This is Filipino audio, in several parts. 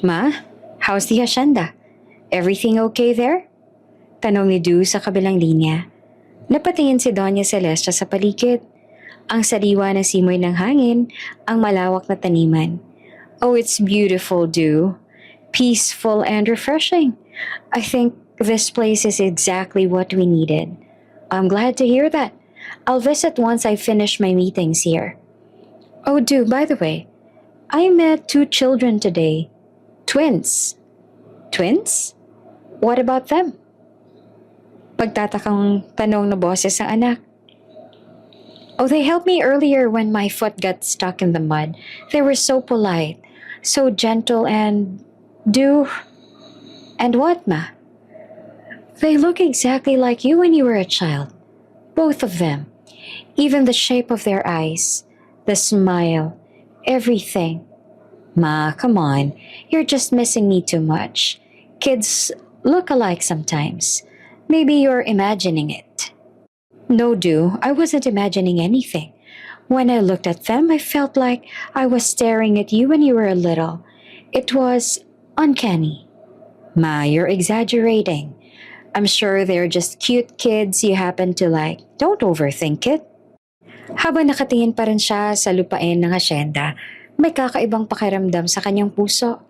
Ma, how's the hacienda? Everything okay there? Tanong ni Du sa kabilang linya. Napatingin si Doña Celestia sa paligid. Ang sariwa na simoy ng hangin, ang malawak na taniman. Oh, it's beautiful, Du. Peaceful and refreshing. I think this place is exactly what we needed. I'm glad to hear that. I'll visit once I finish my meetings here. Oh, Du, by the way, I met 2 children today. Twins. Twins? What about them? Pagtatakang tanong na boses ng anak. Oh, they helped me earlier when my foot got stuck in the mud. They were so polite, so gentle and... And what, Ma? They look exactly like you when you were a child. Both of them. Even the shape of their eyes, the smile, everything. Ma, come on. You're just missing me too much. Kids look alike sometimes. Maybe you're imagining it. No, Du, I wasn't imagining anything. When I looked at them, I felt like I was staring at you when you were little. It was uncanny. Ma, you're exaggerating. I'm sure they're just cute kids you happen to like. Don't overthink it. Habang nakatingin pa rin siya sa lupain ng hasyenda, may kakaibang pakiramdam sa kanyang puso.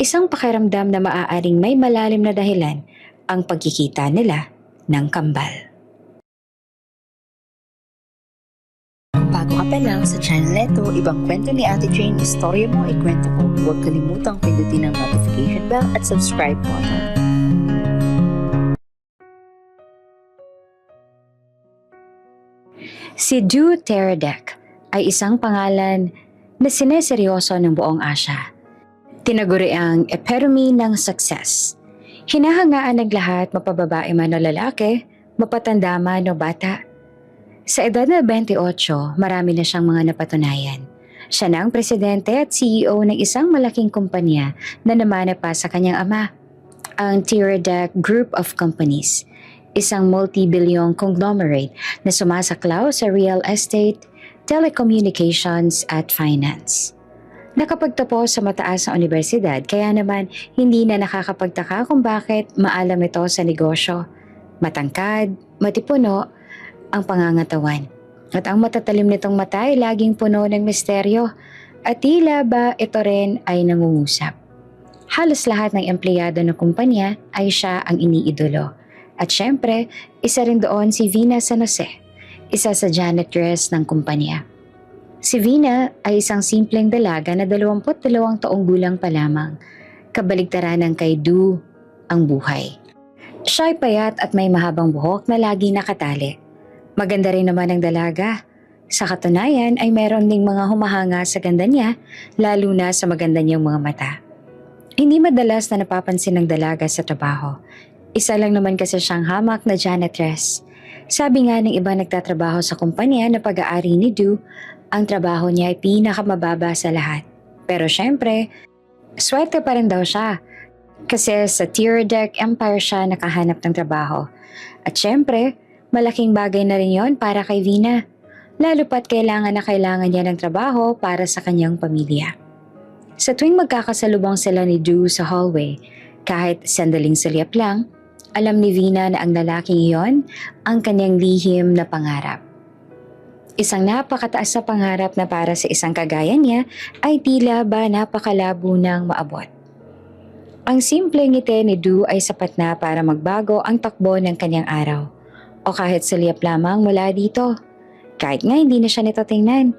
Isang pakiramdam na maaaring may malalim na dahilan ang pagkikita nila ng kambal. Bago ka pa lang sa channel neto, ibang kwento ni Ate Jane, istorya mo, ikwento ko. Huwag kalimutang pindutin ang notification bell at subscribe button. Si Du Teradek ay isang pangalan na sineseryoso ng buong Asya. Tinaguri ang epitome ng success. Hinahangaan ng lahat, mapababae man o lalaki, mapatanda man o bata. Sa edad na 28, marami na siyang mga napatunayan. Siya na ang presidente at CEO ng isang malaking kumpanya na namana pa sa kanyang ama, ang Teradek Group of Companies, isang multi-bilyong conglomerate na sumasaklaw sa real estate, telecommunications at finance. Nakapagtapos sa mataas na universidad kaya naman hindi na nakakapagtaka kung bakit maalam ito sa negosyo. Matangkad, matipuno, ang pangangatawan. At ang matatalim nitong mata ay laging puno ng misteryo at tila ba ito rin ay nangungusap. Halos lahat ng empleyado ng kumpanya ay siya ang iniidolo. At syempre, isa rin doon si Vina San Jose, isa sa janitress ng kumpanya. Si Vina ay isang simpleng dalaga na 22 taong gulang pa lamang. Kabaligtaran ng kay Du ang buhay. Siya ay payat at may mahabang buhok na lagi nakatali. Maganda rin naman ang dalaga. Sa katunayan ay meron ding mga humahanga sa ganda niya, lalo na sa maganda niyang mga mata. Hindi madalas na napapansin ng dalaga sa trabaho. Isa lang naman kasi siyang hamak na janitress. Sabi nga ng iba nagtatrabaho sa kumpanya na pag-aari ni Du, ang trabaho niya ay pinakamababa sa lahat. Pero syempre, swerte pa rin daw siya. Kasi sa Teradek Empire siya nakahanap ng trabaho. At syempre, malaking bagay na rin yon para kay Vina. Lalo pat kailangan niya ng trabaho para sa kanyang pamilya. Sa tuwing magkakasalubong sila ni Du sa hallway, kahit sandaling sulyap lang, alam ni Vina na ang lalaking iyon ang kanyang lihim na pangarap. Isang napakataas na pangarap na para sa isang kagaya niya ay tila ba napakalabo ng maabot. Ang simpleng ngiti ni Du ay sapat na para magbago ang takbo ng kanyang araw. O kahit sulyap lamang mula dito. Kahit nga hindi na siya nito tingnan.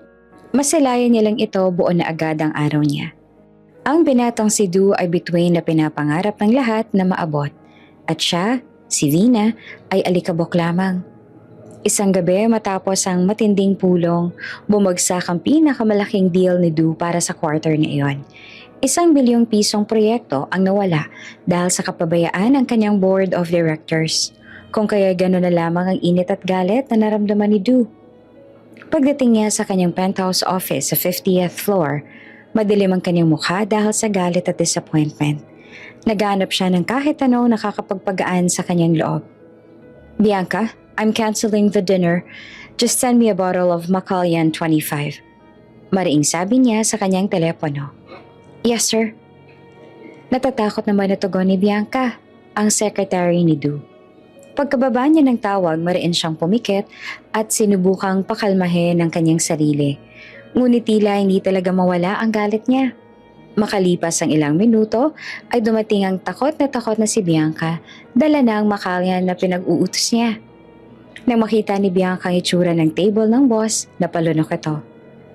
Masalayan niya lang ito, buo na agad ang araw niya. Ang binatang si Du ay bituin na pinapangarap ng lahat na maabot. At siya, si Vina, ay alikabok lamang. Isang gabi matapos ang matinding pulong, bumagsak ang pinakamalaking deal ni Du para sa quarter na iyon. 1 bilyong pisong proyekto ang nawala dahil sa kapabayaan ng kanyang board of directors. Kung kaya gano'n na lamang ang init at galit na naramdaman ni Du. Pagdating niya sa kanyang penthouse office sa 50th floor, madilim ang kanyang mukha dahil sa galit at disappointment. Naghanap siya ng kahit anong nakakapagpagaan sa kanyang loob. Bianca, I'm canceling the dinner. Just send me a bottle of Macallan 25. Mariing sabi niya sa kanyang telepono. Yes, sir. Natatakot naman na tugon ni Bianca, ang secretary ni Du. Pagkababa niya ng tawag, mariin siyang pumikit at sinubukang pakalmahin ang kanyang sarili. Ngunit tila hindi talaga mawala ang galit niya. Makalipas ang ilang minuto ay dumating ang takot na si Bianca, dala na ang makalyan na pinag-uutos niya. Nang makita ni Bianca ang itsura ng table ng boss, napalunok ito.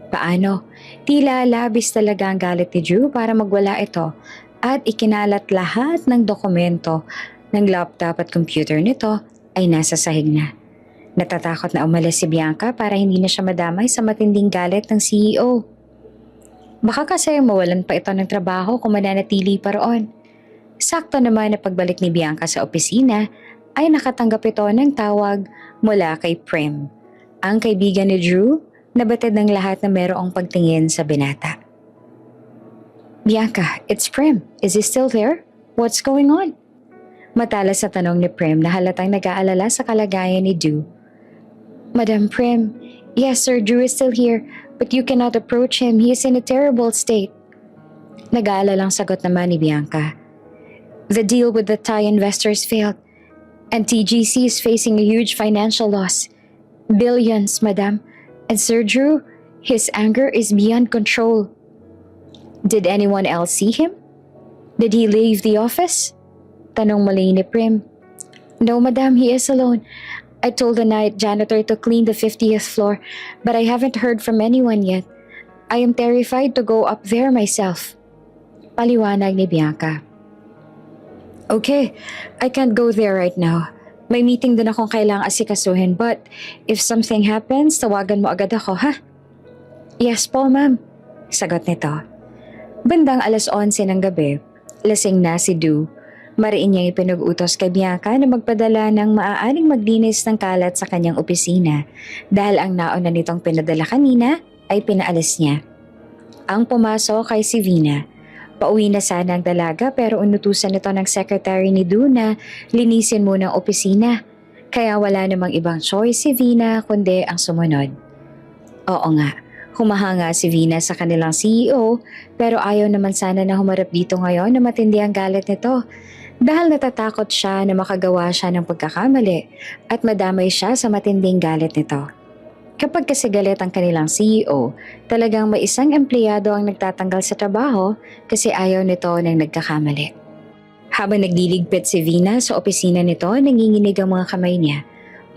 Paano? Tila labis talaga ang galit ni Drew para magwala ito at ikinalat lahat ng dokumento ng laptop at computer nito ay nasa sahig na. Natatakot na umalis si Bianca para hindi na siya madamay sa matinding galit ng CEO. Baka kasi mawalan pa ito ng trabaho kung mananatili pa roon. Sakto naman na pagbalik ni Bianca sa opisina ay nakatanggap ito ng tawag mula kay Prem, ang kaibigan ni Drew na batid ng lahat na merong pagtingin sa binata. Bianca, it's Prem. Is he still there? What's going on? Matalas na tanong ni Prem na halatang nag-aalala sa kalagayan ni Du. Madam Prem, yes sir, Drew is still here, but you cannot approach him. He is in a terrible state. Nag-aalalang sagot naman ni Bianca. The deal with the Thai investors failed, and TGC is facing a huge financial loss. Billions, madam. And Sir Drew, his anger is beyond control. Did anyone else see him? Did he leave the office? Tanong muli ni Prim. No, madam, he is alone. I told the night janitor to clean the 50th floor, but I haven't heard from anyone yet. I am terrified to go up there myself. Paliwanag ni Bianca. Okay, I can't go there right now. May meeting din akong kailangang asikasuhin, but if something happens, tawagan mo agad ako, ha? Yes po, ma'am. Sagot nito. Bandang 11:00 ng gabi, lasing na si Du. Mariin niyang ipinag-utos kay Bianca na magpadala ng maaaring maglinis ng kalat sa kanyang opisina dahil ang nauna nitong pinadala kanina ay pinaalis niya. Ang pumasok kay si Vina. Pauwi na sana ang dalaga pero unutusan nito ng secretary ni Du na linisin muna ang opisina. Kaya wala namang ibang choice si Vina kundi ang sumunod. Oo nga, humahanga si Vina sa kanilang CEO pero ayaw naman sana na humarap dito ngayon na matindi ang galit nito. Dahil natatakot siya na makagawa siya ng pagkakamali at madamay siya sa matinding galit nito. Kapag kasi galit ang kanilang CEO, talagang may isang empleyado ang nagtatanggal sa trabaho kasi ayaw nito ng nagkakamali. Habang nagliligpit si Vina sa opisina nito, nanginginig ang mga kamay niya.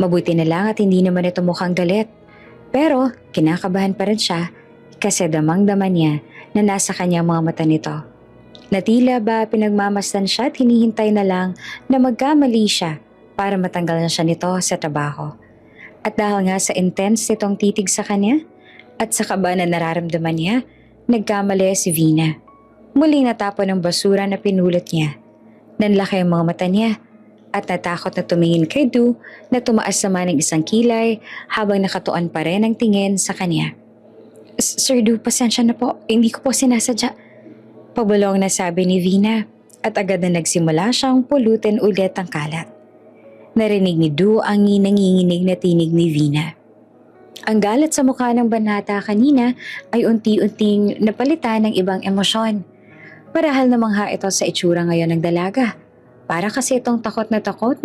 Mabuti na lang at hindi naman ito mukhang galit. Pero kinakabahan pa rin siya kasi damang-daman niya na nasa kanyang mga mata nito. Na tila ba pinagmamasdan siya at hinihintay na lang na magkamali siya para matanggal na siya nito sa trabaho. At dahil nga sa intense nitong titig sa kanya at sa kaba na nararamdaman niya, nagkamali si Vina. Muling natapon ng basura na pinulot niya. Nanlaki ang mga mata niya at natakot na tumingin kay Du na tumaas naman ng isang kilay habang nakatuon pa rin ang tingin sa kanya. Sir Du, pasensya na po. Hindi ko po sinasadya. Pabulong na sabi ni Vina at agad na nagsimula siyang pulutin ulit ang kalat. Narinig ni Du ang nanginginig na tinig ni Vina. Ang galit sa mukha ng banata kanina ay unti-unting napalitan ng ibang emosyon. Marahal na mangha ito sa itsura ngayon ng dalaga. Para kasi itong takot na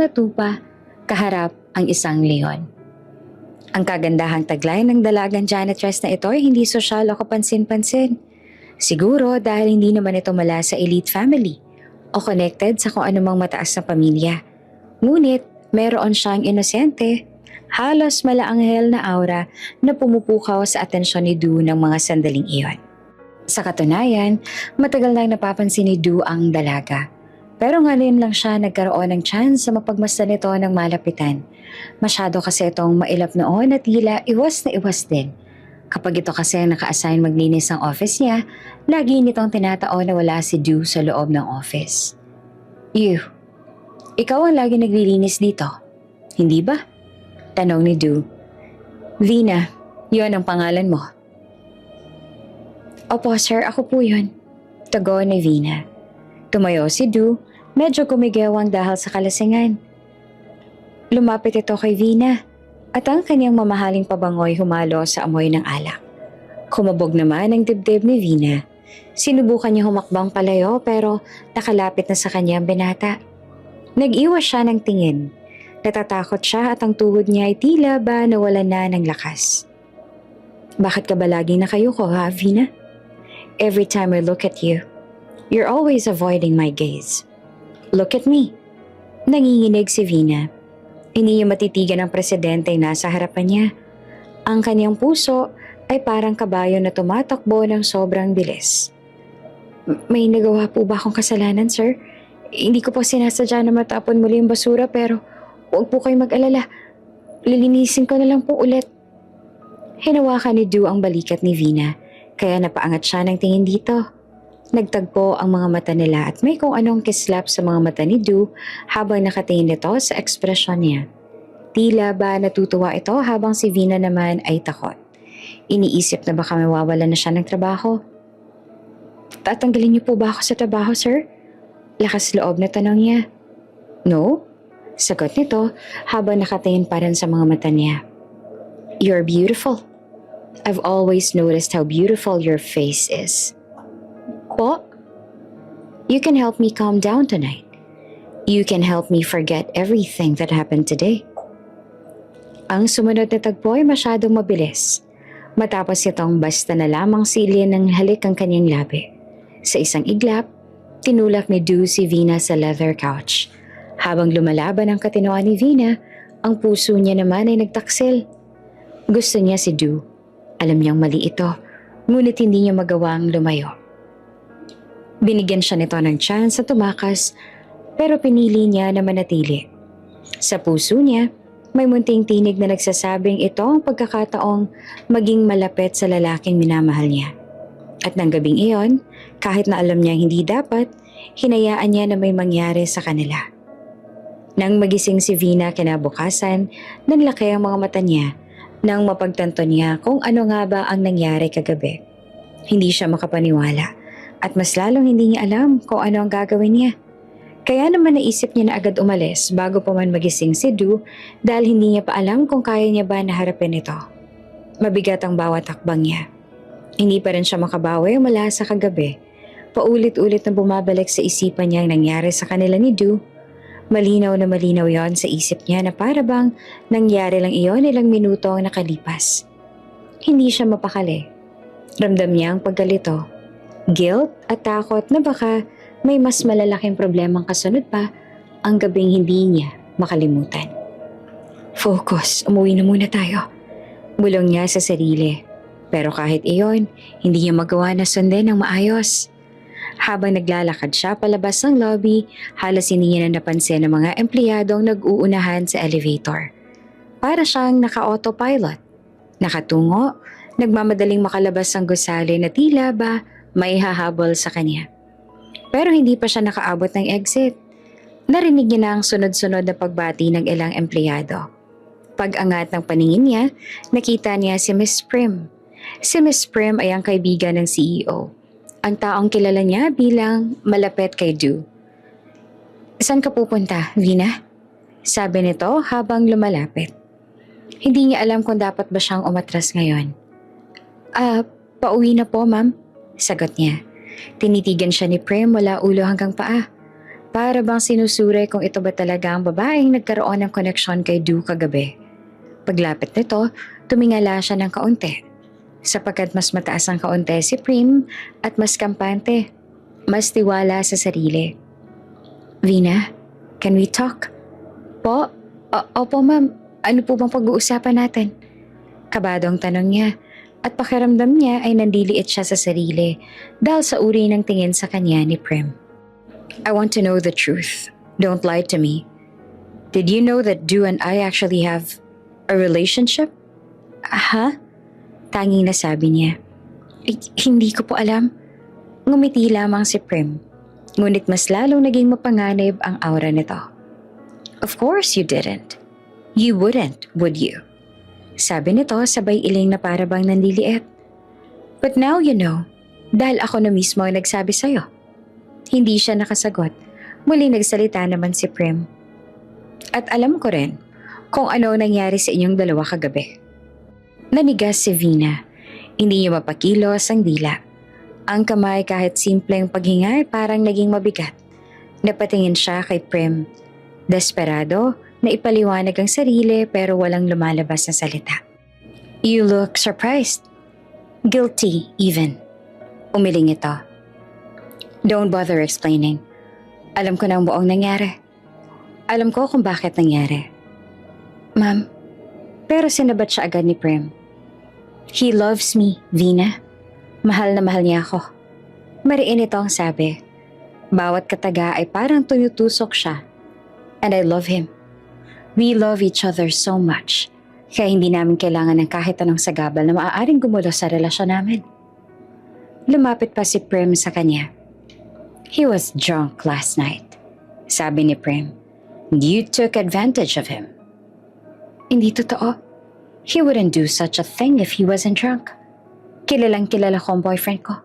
tupa kaharap ang isang leon. Ang kagandahang taglay ng dalagang janitress na ito ay hindi sosyal o kapansin-pansin. Siguro dahil hindi naman ito mula sa elite family o connected sa kung anumang mataas na pamilya. Ngunit meron siyang inosente, halos malaanghel na aura na pumupukaw sa atensyon ni Du ng mga sandaling iyon. Sa katunayan, matagal nang napapansin ni Du ang dalaga. Pero ngayon lang siya nagkaroon ng chance sa mapagmasdan nito ng malapitan. Masyado kasi itong mailap noon at tila iwas na iwas din. Kapag ito kasi naka-assign maglinis ng office niya, lagi nitong tinataon na wala si Du sa loob ng office. Ew, ikaw ang lagi naglilinis dito, hindi ba? Tanong ni Du. Vina, yon ang pangalan mo. Opo sir, ako po yun. Tugon ni Vina. Tumayo si Du, medyo gumigewang dahil sa kalasingan. Lumapit ito kay Vina at ang kanyang mamahaling pabangoy humalo sa amoy ng alak. Kumabog naman ang dibdib ni Vina Sinubukan niya humakbang palayo pero nakalapit na sa kanya ang binata. Nag-iwas siya ng tingin. Natatakot siya at ang tuhod niya ay tila ba nawalan na ng lakas. Bakit ka ba laging nakayuko ha, Vina? Every time I look at you, you're always avoiding my gaze. Look at me. Nanginginig si Vina. Hindi niya matitigan ang presidente na nasa harapan niya. Ang kanyang puso ay parang kabayo na tumatakbo ng sobrang bilis. May nagawa po ba akong kasalanan, sir? Hindi ko po sinasadya na matapon muli yung basura pero huwag po kayo mag-alala. Lilinisin ko na lang po ulit. Hinawakan ni Du ang balikat ni Vina kaya napaangat siya ng tingin dito. Nagtagpo ang mga mata nila at may kung anong kislap sa mga mata ni Du habang nakatingin ito sa ekspresyon niya. Tila ba natutuwa ito habang si Vina naman ay takot. Iniisip na baka mawawala na siya ng trabaho. Tatanggalin niyo po ba ako sa trabaho, sir? Lakas loob na tanong niya. No? Sagot nito habang nakatingin pa rin sa mga mata niya. You're beautiful. I've always noticed how beautiful your face is. Po? You can help me calm down tonight. You can help me forget everything that happened today. Ang sumunod na tagpo ay masyadong mabilis. Matapos itong basta na lamang silin ng halik ang kanyang labi. Sa isang iglap, tinulak ni Du si Vina sa leather couch. Habang lumalaban ang katinoan ni Vina, ang puso niya naman ay nagtaksil. Gusto niya si Du. Alam niyang mali ito, ngunit hindi niya magawang lumayo. Binigyan siya nito ng chance sa tumakas, pero pinili niya na manatili. Sa puso niya, may munting tinig na nagsasabing ito ang pagkakataong maging malapit sa lalaking minamahal niya. At ng gabing iyon, kahit na alam niya hindi dapat, hinayaan niya na may mangyari sa kanila. Nang magising si Vina kinabukasan, nanlaki ang mga mata niya nang mapagtanto niya kung ano nga ba ang nangyari kagabi. Hindi siya makapaniwala at mas lalong hindi niya alam kung ano ang gagawin niya. Kaya naman naisip niya na agad umalis bago pa man magising si Du dahil hindi niya pa alam kung kaya niya ba naharapin ito. Mabigat ang bawat hakbang niya. Hindi pa rin siya makabawi mula sa kagabi. Paulit-ulit na bumabalik sa isipan niya ang nangyari sa kanila ni Du. Malinaw na malinaw yon sa isip niya na para bang nangyari lang iyon ilang minuto ang nakalipas. Hindi siya mapakali. Ramdam niya ang paggalito, guilt at takot na baka may mas malalaking problemang kasunod pa ang gabing hindi niya makalimutan. Focus, umuwi na muna tayo. Bulong niya sa sarili. Pero kahit iyon, hindi niya magawa na sundin ng maayos. Habang naglalakad siya palabas ng lobby, halos hindi niya na napansin ng mga empleyadong nag-uunahan sa elevator. Para siyang naka-autopilot. Nakatungo, nagmamadaling makalabas ang gusali na tila ba may hahabol sa kanya. Pero hindi pa siya nakaabot ng exit. Narinig niya na ang sunod-sunod na pagbati ng ilang empleyado. Pag-angat ng paningin niya, nakita niya si Miss Prim. Si Miss Prim ay ang kaibigan ng CEO. Ang taong kilala niya bilang malapit kay Du. Saan ka pupunta, Vina? Sabi nito habang lumalapit. Hindi niya alam kung dapat ba siyang umatras ngayon. Pauwi na po, ma'am. Sagot niya. Tinitigan siya ni Prim mula ulo hanggang paa. Para bang sinusuri kung ito ba talaga ang babaeng nagkaroon ng koneksyon kay Du kagabi. Paglapit nito, tumingala siya ng kaunti. Sapagkat mas mataas ang kaunti si Prim at mas kampante, mas tiwala sa sarili. Vina, can we talk? Po? Opo ma'am, ano po bang pag-uusapan natin? Kabadong tanong niya at pakiramdam niya ay nandiliit siya sa sarili dahil sa uri ng tingin sa kanya ni Prim. I want to know the truth. Don't lie to me. Did you know that Du and I actually have a relationship? Aha? Tanging nasabi niya. Hindi ko po alam. Ngumiti lamang si Prim. Ngunit mas lalong naging mapanganib ang aura nito. Of course you didn't. You wouldn't, would you? Sabi nito sabay iling na para bang nandiliit. But now you know, dahil ako na mismo ang nagsabi sa'yo. Hindi siya nakasagot. Muli nagsalita naman si Prim. At alam ko rin kung ano nangyari sa inyong dalawa kagabi. Nanigas si Vina. Hindi niya mapakilos ang dila. Ang kamay kahit simpleng paghinga ay parang naging mabigat. Napatingin siya kay Prim. Desperado na ipaliwanag ang sarili pero walang lumalabas na salita. You look surprised. Guilty even. Umiling ito. Don't bother explaining. Alam ko na ang buong nangyari. Alam ko kung bakit nangyari. Ma'am, pero sinabat siya agad ni Prim. He loves me, Vina. Mahal na mahal niya ako. Mariin ito ang sabi. Bawat kataga ay parang tunutusok siya. And I love him. We love each other so much. Kaya hindi namin kailangan ng kahit anong sagabal na maaaring gumulo sa relasyon namin. Lumapit pa si Prim sa kanya. He was drunk last night. Sabi ni Prim. You took advantage of him. Hindi totoo. He wouldn't do such a thing if he wasn't drunk. Kilalang kilala ko ang boyfriend ko.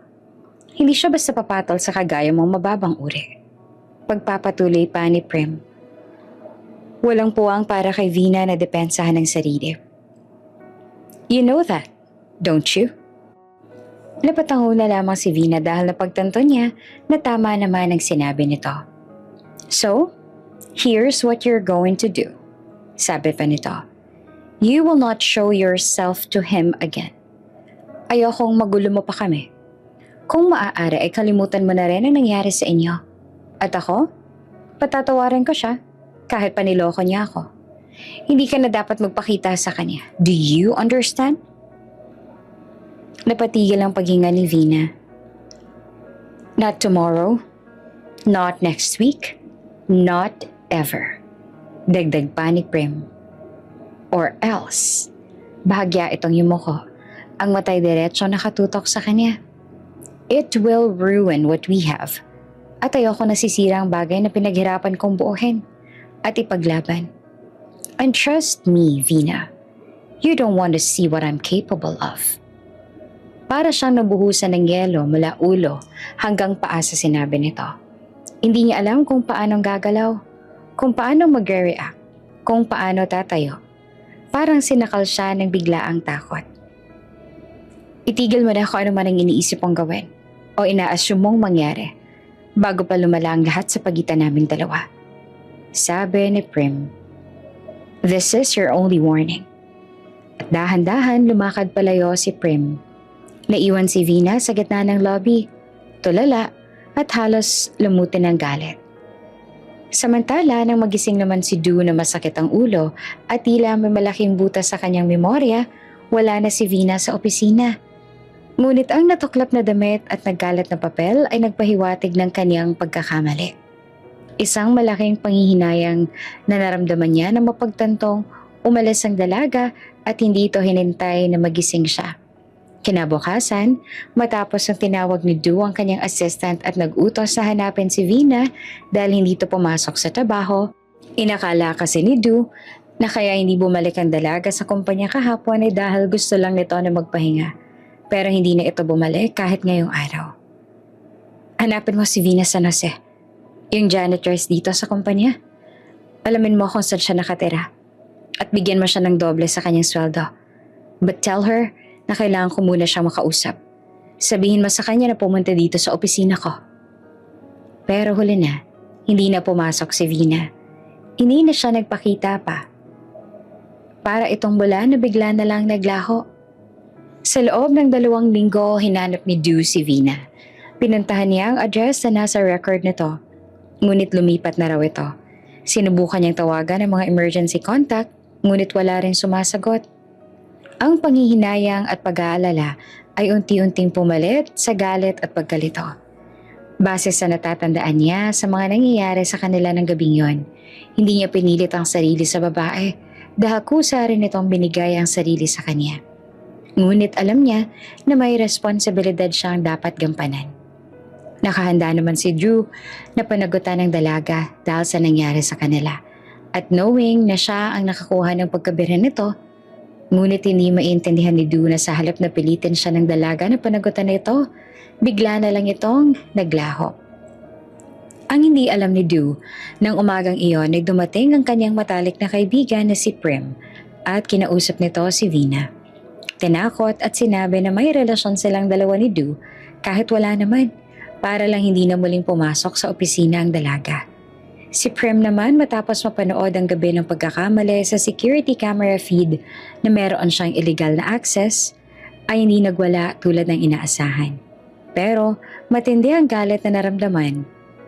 Hindi siya basta papatol sa kagaya mong mababang uri. Pagpapatuloy pa ni Prim. Walang puwang para kay Vina na depensahan ng sarili. You know that, don't you? Napatango na lamang si Vina dahil napagtanto niya na tama naman ang sinabi nito. So, here's what you're going to do. Sabi pa nito. You will not show yourself to him again. Ayokong magulo mo pa kami. Kung maaari ay kalimutan mo na rin ang nangyari sa inyo. At ako, patatawarin ko siya kahit paniloko niya ako. Hindi ka na dapat magpakita sa kanya. Do you understand? Napatigil ang paghinga ni Vina. Not tomorrow. Not next week. Not ever. Dagdag pa ni Prim. Or else, bahagya itong yumuko. Ang matay diretso nakatutok sa kanya. It will ruin what we have. At ayoko nasisira ang bagay na pinaghirapan kong buuhin at ipaglaban. And trust me, Vina, you don't want to see what I'm capable of. Para siyang nabuhusan ng yelo mula ulo hanggang paa sa sinabi nito. Hindi niya alam kung paano gagalaw, kung paano mag-react, kung paano tatayo. Parang sinakal siya ng biglaang takot. Itigil mo na kung ano man ang iniisip mong gawin o ina-assume mong mangyari bago pa lumala ang lahat sa pagitan naming dalawa. Sabi ni Prim. This is your only warning. At dahan-dahan lumakad palayo si Prim. Naiwan si Vina sa gitna ng lobby, tulala at halos lumutin ng galit. Samantala nang magising naman si Du na masakit ang ulo at tila may malaking butas sa kanyang memorya, wala na si Vina sa opisina. Ngunit ang natuklap na damit at naggalat na papel ay nagpahiwatig ng kanyang pagkakamali. Isang malaking panghihinayang na naramdaman niya na mapagtantong umalis ang dalaga at hindi ito hinintay na magising siya. Kinabukasan, matapos ang tinawag ni Du ang kanyang assistant at nag-utos na hanapin si Vina dahil hindi ito pumasok sa trabaho, inakala kasi ni Du na kaya hindi bumalik ang dalaga sa kumpanya kahapon ay dahil gusto lang nito na magpahinga. Pero hindi na ito bumalik kahit ngayong araw. Hanapin mo si Vina San Jose, yung janitress dito sa kumpanya. Alamin mo kung saan siya nakatira at bigyan mo siya ng doble sa kanyang sweldo. But tell her na kailangan ko muna siyang makausap. Sabihin mo sa kanya na pumunta dito sa opisina ko. Pero huli na, hindi na pumasok si Vina. Hindi na siya nagpakita pa. Para itong bulan na bigla na lang naglaho. Sa loob ng 2 linggo, hinanap ni Du si Vina. Pinuntahan niya ang address na nasa record nito. Ngunit lumipat na raw ito. Sinubukan niyang tawagan ang mga emergency contact, ngunit wala rin sumasagot. Ang panghihinayang at pag-aalala ay unti-unting pumalit sa galit at pagkalito. Base sa natatandaan niya sa mga nangyayari sa kanila ng gabing yon, hindi niya pinilit ang sarili sa babae dahil kusa rin itong binigay ang sarili sa kanya. Ngunit alam niya na may responsibilidad siyang dapat gampanan. Nakahanda naman si Drew na panagutan ng dalaga dahil sa nangyari sa kanila. At knowing na siya ang nakakuha ng pagkabiran nito, ngunit hindi maintindihan ni Du na sa halip na pilitin siya ng dalaga na panagutan nito, bigla na lang itong naglaho. Ang hindi alam ni Du, nang umagang iyon ay dumating ang kanyang matalik na kaibigan na si Prim at kinausap nito si Vina. Tinakot at sinabi na may relasyon silang dalawa ni Du Kahit wala naman, para lang hindi na muling pumasok sa opisina ang dalaga. Si Prem naman matapos mapanood ang gabi ng pagkakamali sa security camera feed na meron siyang illegal na access, ay hindi nagwala tulad ng inaasahan. Pero matindi ang galit na naramdaman,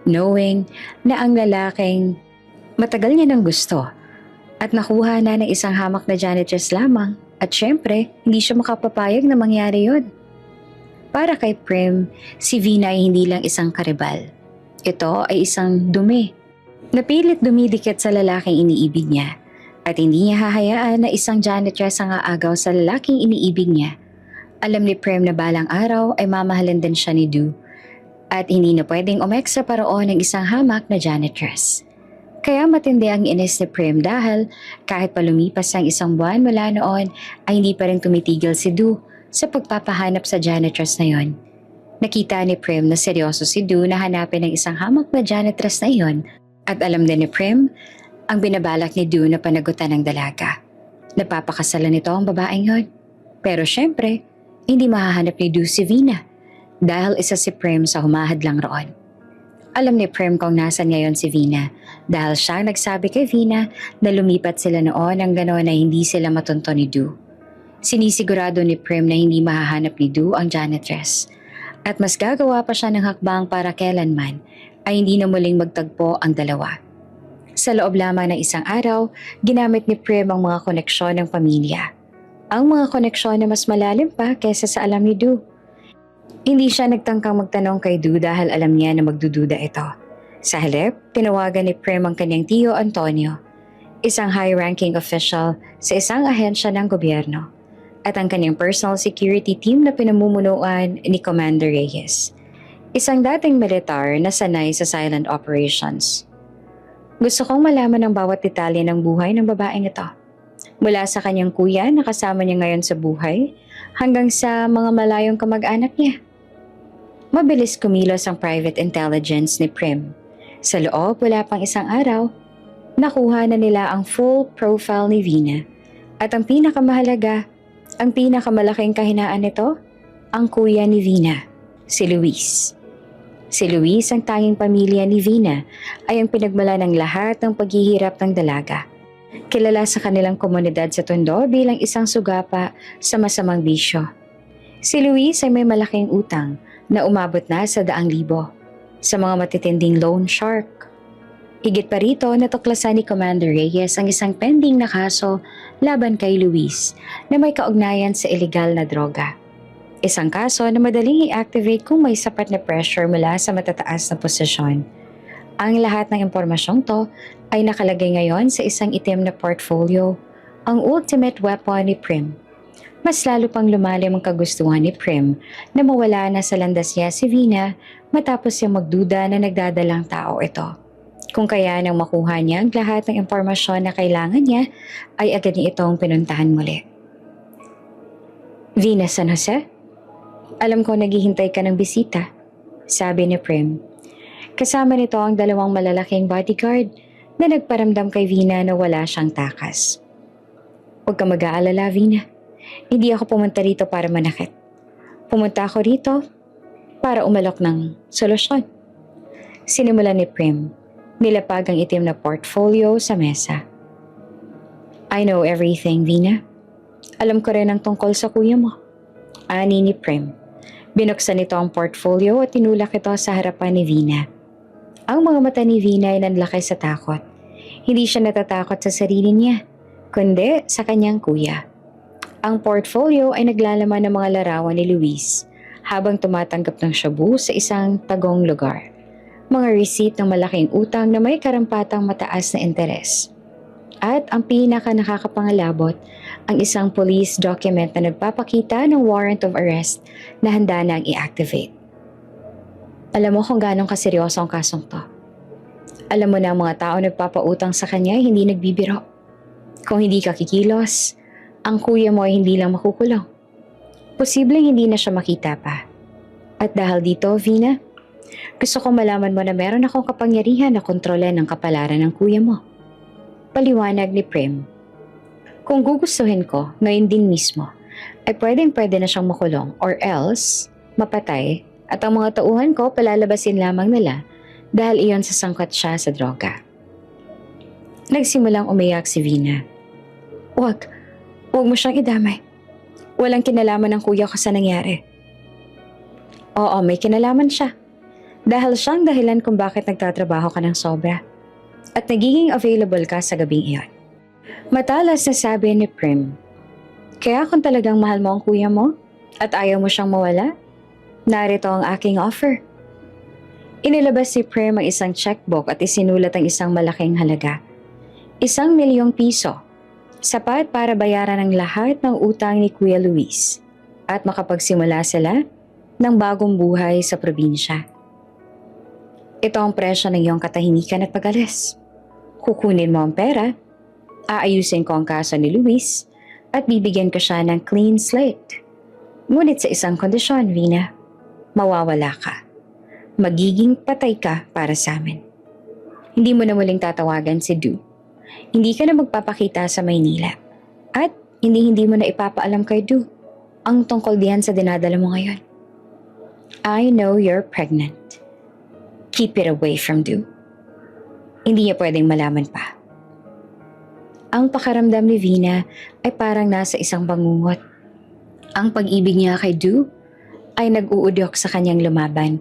knowing na ang lalaking matagal niya nang gusto at nakuha na ng isang hamak na janitress lamang at syempre hindi siya makapapayag na mangyari yun. Para kay Prem, si Vina ay hindi lang isang karibal. Ito ay isang dumi. Napilit dumidikit sa lalaking iniibig niya at hindi niya hahayaan na isang janitress ang aagaw sa lalaking iniibig niya. Alam ni Prem na balang araw ay mamahalin din siya ni Du at hindi na pwedeng umeksa paroon ng isang hamak na janitress. Kaya matindi ang inis ni Prem dahil kahit pa lumipas ang isang buwan mula noon ay hindi pa rin tumitigil si Du sa pagpapahanap sa janitress na yon. Nakita ni Prem na seryoso si Du na hanapin ang isang hamak na janitress na yon at alam din ni Prem ang binabalak ni Du na panagutan ng dalaga. Napapakasalan nito ang babaeng yon. Pero syempre, hindi mahahanap ni Du si Vina dahil isa si Prem sa humahadlang roon. Alam ni Prem kung nasan ngayon si Vina dahil siya nagsabi kay Vina na lumipat sila noon ang gano'n na hindi sila matunto ni Du. Sinisigurado ni Prem na hindi mahahanap ni Du ang janitress at mas gagawa pa siya ng hakbang para kailanman ay hindi na muling magtagpo ang dalawa. Sa loob lamang ng isang araw, ginamit ni Prem ang mga koneksyon ng pamilya. Ang mga koneksyon na mas malalim pa kaysa sa alam ni Du. Hindi siya nagtangkang magtanong kay Du dahil alam niya na magdududa ito. Sa halip, tinawagan ni Prem ang kanyang tiyo Antonio, isang high-ranking official sa isang ahensya ng gobyerno, at ang kanyang personal security team na pinamumunuan ni Commander Reyes, isang dating militar na sanay sa silent operations. Gusto kong malaman ang bawat detalye ng buhay ng babaeng ito. Mula sa kanyang kuya na kasama niya ngayon sa buhay, hanggang sa mga malayong kamag-anak niya. Mabilis kumilos ang private intelligence ni Prem. Sa loob, wala pang isang araw, nakuha na nila ang full profile ni Vina. At ang pinakamahalaga, ang pinakamalaking kahinaan nito, ang kuya ni Vina, si Luis. Si Luis, ang tanging pamilya ni Vina, ay ang pinagmula ng lahat ng paghihirap ng dalaga. Kilala sa kanilang komunidad sa Tondo bilang isang sugapa sa masamang bisyo. Si Luis ay may malaking utang na umabot na sa 100,000 sa mga matitinding loan shark. Higit pa rito, natuklasan ni Commander Reyes ang isang pending na kaso laban kay Luis na may kaugnayan sa illegal na droga. Isang kaso na madaling i-activate kung may sapat na pressure mula sa matataas na posisyon. Ang lahat ng impormasyong to ay nakalagay ngayon sa isang itim na portfolio, ang ultimate weapon ni Prem. Mas lalo pang lumalim ang kagustuhan ni Prem na mawala na sa landas niya si Vina matapos siyang magduda na nagdadalang tao ito. Kung kaya nang makuha niya ang lahat ng impormasyon na kailangan niya, ay agad niya itong pinuntahan muli. Vina San Jose? Alam ko naghihintay ka ng bisita, sabi ni Prem. Kasama nito ang 2 malalaking bodyguard na nagparamdam kay Vina na wala siyang takas. Huwag ka mag-aalala, Vina. Hindi ako pumunta rito para manakit. Pumunta ako rito para umalok ng solusyon. Sinimulan ni Prem, nilapag ang itim na portfolio sa mesa. I know everything, Vina. Alam ko rin ang tungkol sa kuya mo. Ani ni Prem. Binuksan nito ang portfolio at tinulak ito sa harapan ni Vina. Ang mga mata ni Vina ay nanlaki sa takot. Hindi siya natatakot sa sarili niya, kundi sa kanyang kuya. Ang portfolio ay naglalaman ng mga larawan ni Luis habang tumatanggap ng shabu sa isang tagong lugar. Mga receipt ng malaking utang na may karampatang mataas na interes. At ang pinaka nakakapangalabot, ang isang police document na nagpapakita ng warrant of arrest na handa nang i-activate. Alam mo kung gaano kaseryoso ang kasong to. Alam mo na ang mga tao nagpapautang sa kanya ay hindi nagbibiro. Kung hindi ka kikilos, ang kuya mo ay hindi lang makukulong. Posibleng hindi na siya makita pa. At dahil dito, Vina, gusto kong malaman mo na meron akong kapangyarihan na kontrolin ang kapalaran ng kuya mo. Paliwanag ni Prem. Kung gugustuhin ko, ngayon din mismo, ay pwedeng-pwede na siyang makulong or else, mapatay At ang mga tauhan ko palalabasin lamang nila dahil iyon sasangkot siya sa droga. Nagsimulang umiyak si Vina. Huwag mo siyang idamay. Walang kinalaman ng kuya ko sa nangyari. Oo, may kinalaman siya. Dahil siyang dahilan kung bakit nagtatrabaho ka ng sobra. At nagiging available ka sa gabing iyon. Matalas na sabi ni Prim, kaya kung talagang mahal mo ang kuya mo at ayaw mo siyang mawala, narito ang aking offer. Inilabas si Prim ang isang checkbook at isinulat ang isang malaking halaga. 1,000,000 piso. Sapat para bayaran ang lahat ng utang ni Kuya Luis at makapagsimula sila ng bagong buhay sa probinsya. Ito ang presyo ng iyong katahimikan at pag-alis. Kukunin mo ang pera, aayusin ko ang kaso ni Luis at bibigyan ko siya ng clean slate. Ngunit sa isang kondisyon, Vina, mawawala ka. Magiging patay ka para sa amin. Hindi mo na muling tatawagan si Du. Hindi ka na magpapakita sa Maynila. At hindi mo na ipapaalam kay Du ang tungkol diyan sa dinadala mo ngayon. I know you're pregnant. Keep it away from Du. Hindi niya pwedeng malaman pa. Ang pakaramdam ni Vina ay parang nasa isang bangungot. Ang pag-ibig niya kay Du ay nag-uudyok sa kanyang lumaban.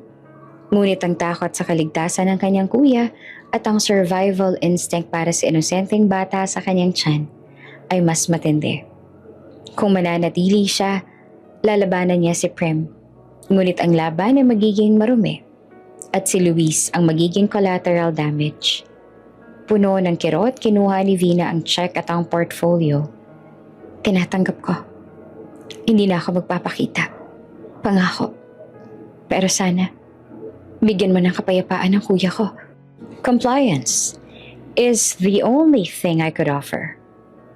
Ngunit ang takot sa kaligtasan ng kanyang kuya at ang survival instinct para sa inosenteng bata sa kanyang tiyan ay mas matindi. Kung mananatili siya, lalabanan niya si Prim. Ngunit ang laban ay magiging marumi at si Luis ang magiging collateral damage. Puno ng kirot, kinuha ni Vina ang check at ang portfolio. Tinatanggap ko. Hindi na ako magpapakita. Pangako. Pero sana, bigyan mo ng kapayapaan ng kuya ko. Compliance is the only thing I could offer.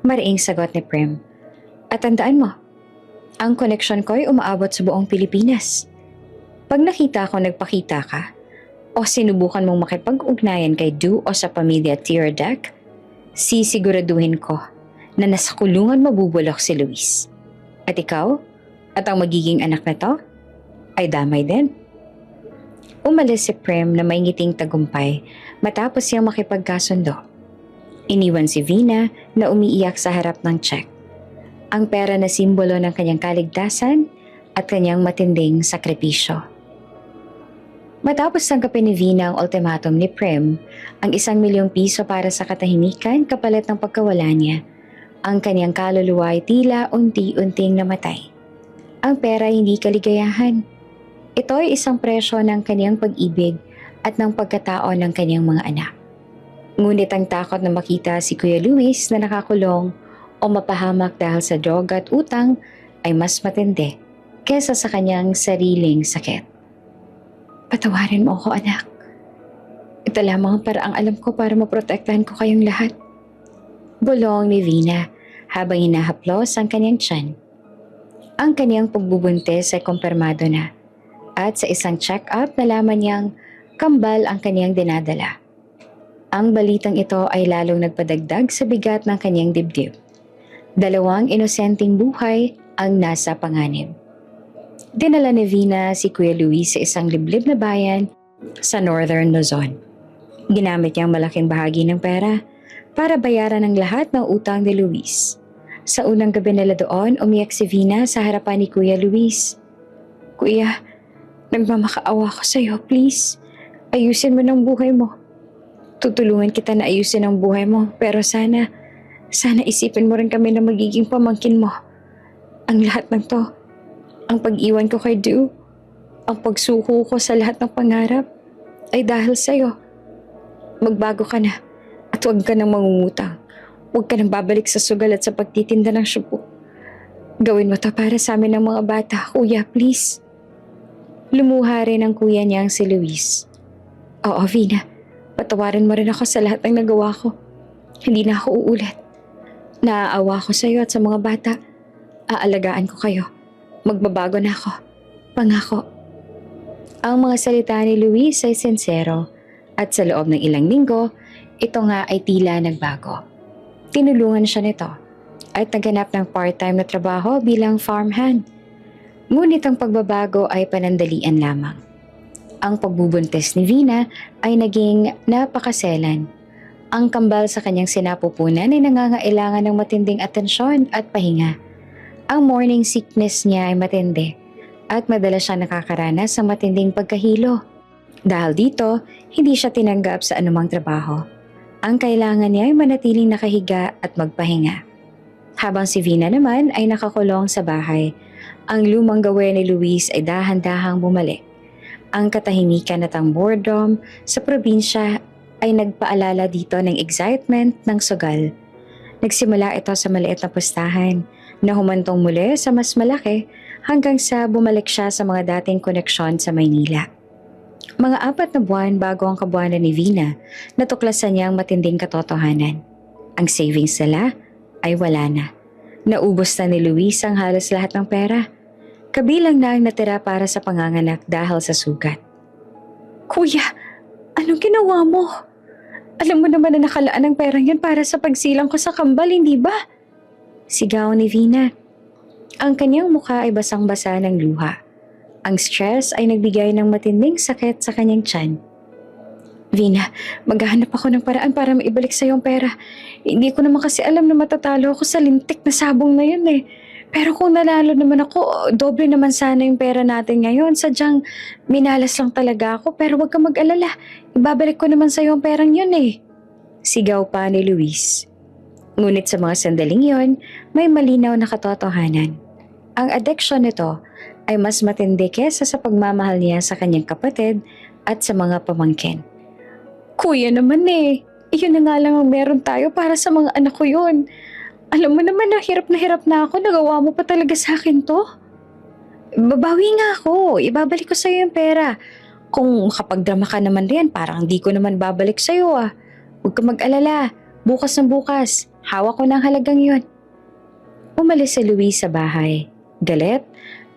Mariing sagot ni Prim. At tandaan mo, ang koneksyon ko ay umaabot sa buong Pilipinas. Pag nakita ko nagpakita ka, o sinubukan mong makipag-ugnayan kay Du o sa pamilya Teardec, sisiguraduhin ko na nasa kulungan mabubulok si Luis. At ikaw, at ang magiging anak na to, ay damay din. Umalis si Prim na may ngiting tagumpay matapos siyang makipagkasundo. Iniwan si Vina na umiiyak sa harap ng check. Ang pera na simbolo ng kanyang kaligtasan at kanyang matinding sakripisyo. Matapos tanggapin ni Vina ang ultimatum ni Prim, ang 1,000,000 piso para sa katahimikan kapalit ng pagkawala niya, ang kanyang kaluluwa ay tila unti-unting namatay. Ang pera ay hindi kaligayahan. Ito ay isang presyo ng kanyang pag-ibig at ng pagkatao ng kanyang mga anak. Ngunit ang takot na makita si Kuya Luis na nakakulong o mapahamak dahil sa droga at utang ay mas matindi kesa sa kanyang sariling sakit. Patawarin mo ako, anak. Ito lamang ang paraang alam ko para maprotektahan ko kayong lahat. Bulong ni Vina habang hinahaplos ang kanyang tiyan. Ang kanyang pagbubuntis ay kumpirmado na at sa isang check-up nalaman niyang kambal ang kanyang dinadala. Ang balitang ito ay lalong nagpadagdag sa bigat ng kanyang dibdib. 2 inosenteng buhay ang nasa panganib. Dinala ni Vina si Kuya Luis sa isang liblib na bayan sa Northern Luzon. Ginamit niyang malaking bahagi ng pera para bayaran ang lahat ng utang ni Luis. Sa unang gabi nila doon, umiyak si Vina sa harapan ni Kuya Luis. Kuya, nagmamakaawa ko sa'yo, please. Ayusin mo ng buhay mo. Tutulungan kita na ayusin ang buhay mo, pero sana isipin mo rin kami na magiging pamangkin mo. Ang lahat ng to, ang pag-iwan ko kay Du, ang pagsuko ko sa lahat ng pangarap, ay dahil sa'yo. Magbago ka na at huwag ka nang mangungutang. Huwag ka nang babalik sa sugal at sa pagtitinda ng syupo. Gawin mo to para sa amin ng mga bata, kuya, please. Lumuha rin ang kuya niyang si Luis. Oo, Vina, patawarin mo rin ako sa lahat ng nagawa ko. Hindi na ako uulit. Naaawa ko sa iyo at sa mga bata. Aalagaan ko kayo. Magbabago na ako. Pangako. Ang mga salita ni Luis ay sincero at sa loob ng ilang linggo, ito nga ay tila nagbago. Tinulungan siya nito at naganap ng part-time na trabaho bilang farmhand. Ngunit ang pagbabago ay panandalian lamang. Ang pagbubuntis ni Vina ay naging napakaselan. Ang kambal sa kanyang sinapupunan ay nangangailangan ng matinding atensyon at pahinga. Ang morning sickness niya ay matindi at madalas siya nakakaranas ng matinding pagkahilo. Dahil dito, hindi siya tinanggap sa anumang trabaho. Ang kailangan niya ay manatiling nakahiga at magpahinga. Habang si Vina naman ay nakakulong sa bahay, ang lumang gawin ni Luis ay dahan-dahang bumalik. Ang katahimikan at ang boredom sa probinsya ay nagpaalala dito ng excitement ng sugal. Nagsimula ito sa maliit na pustahan na humantong muli sa mas malaki hanggang sa bumalik siya sa mga dating koneksyon sa Maynila. Mga 4 na buwan bago ang kabuwanan ni Vina, natuklasan niya ang matinding katotohanan. Ang savings nila ay wala na. Naubos na ni Luis ang halos lahat ng pera. Kabilang na ang natira para sa panganganak dahil sa sugat. Kuya, anong ginawa mo? Alam mo naman na nakalaan ang perang yan para sa pagsilang ko sa kambal, hindi ba? Sigaw ni Vina. Ang kanyang mukha ay basang-basa ng luha. Ang stress ay nagbigay ng matinding sakit sa kanyang tiyan. Vina, maghahanap ako ng paraan para maibalik sa iyong pera. Hindi ko naman kasi alam na matatalo ako sa lintik na sabong na yun eh. Pero kung nanalo naman ako, doble naman sana yung pera natin ngayon. Sadyang minalas lang talaga ako pero huwag kang mag-alala. Ibabalik ko naman sa iyo ang perang yun eh. Sigaw pa ni Luis. Ngunit sa mga sandaling yon, may malinaw na katotohanan. Ang addiction nito ay mas matindi kesa sa pagmamahal niya sa kanyang kapatid at sa mga pamangkin. Kuya naman eh, iyon na nga lang ang meron tayo para sa mga anak ko yun. Alam mo naman na hirap na ako, nagawa mo pa talaga sa akin to. Babawi nga ako, ibabalik ko sa'yo yung pera. Kung makapagdrama ka naman rin, parang hindi ko naman babalik sa'yo ah. Huwag ka mag-alala, bukas ng bukas, hawak ko ng halagang yun. Umalis si Luis sa bahay, galit,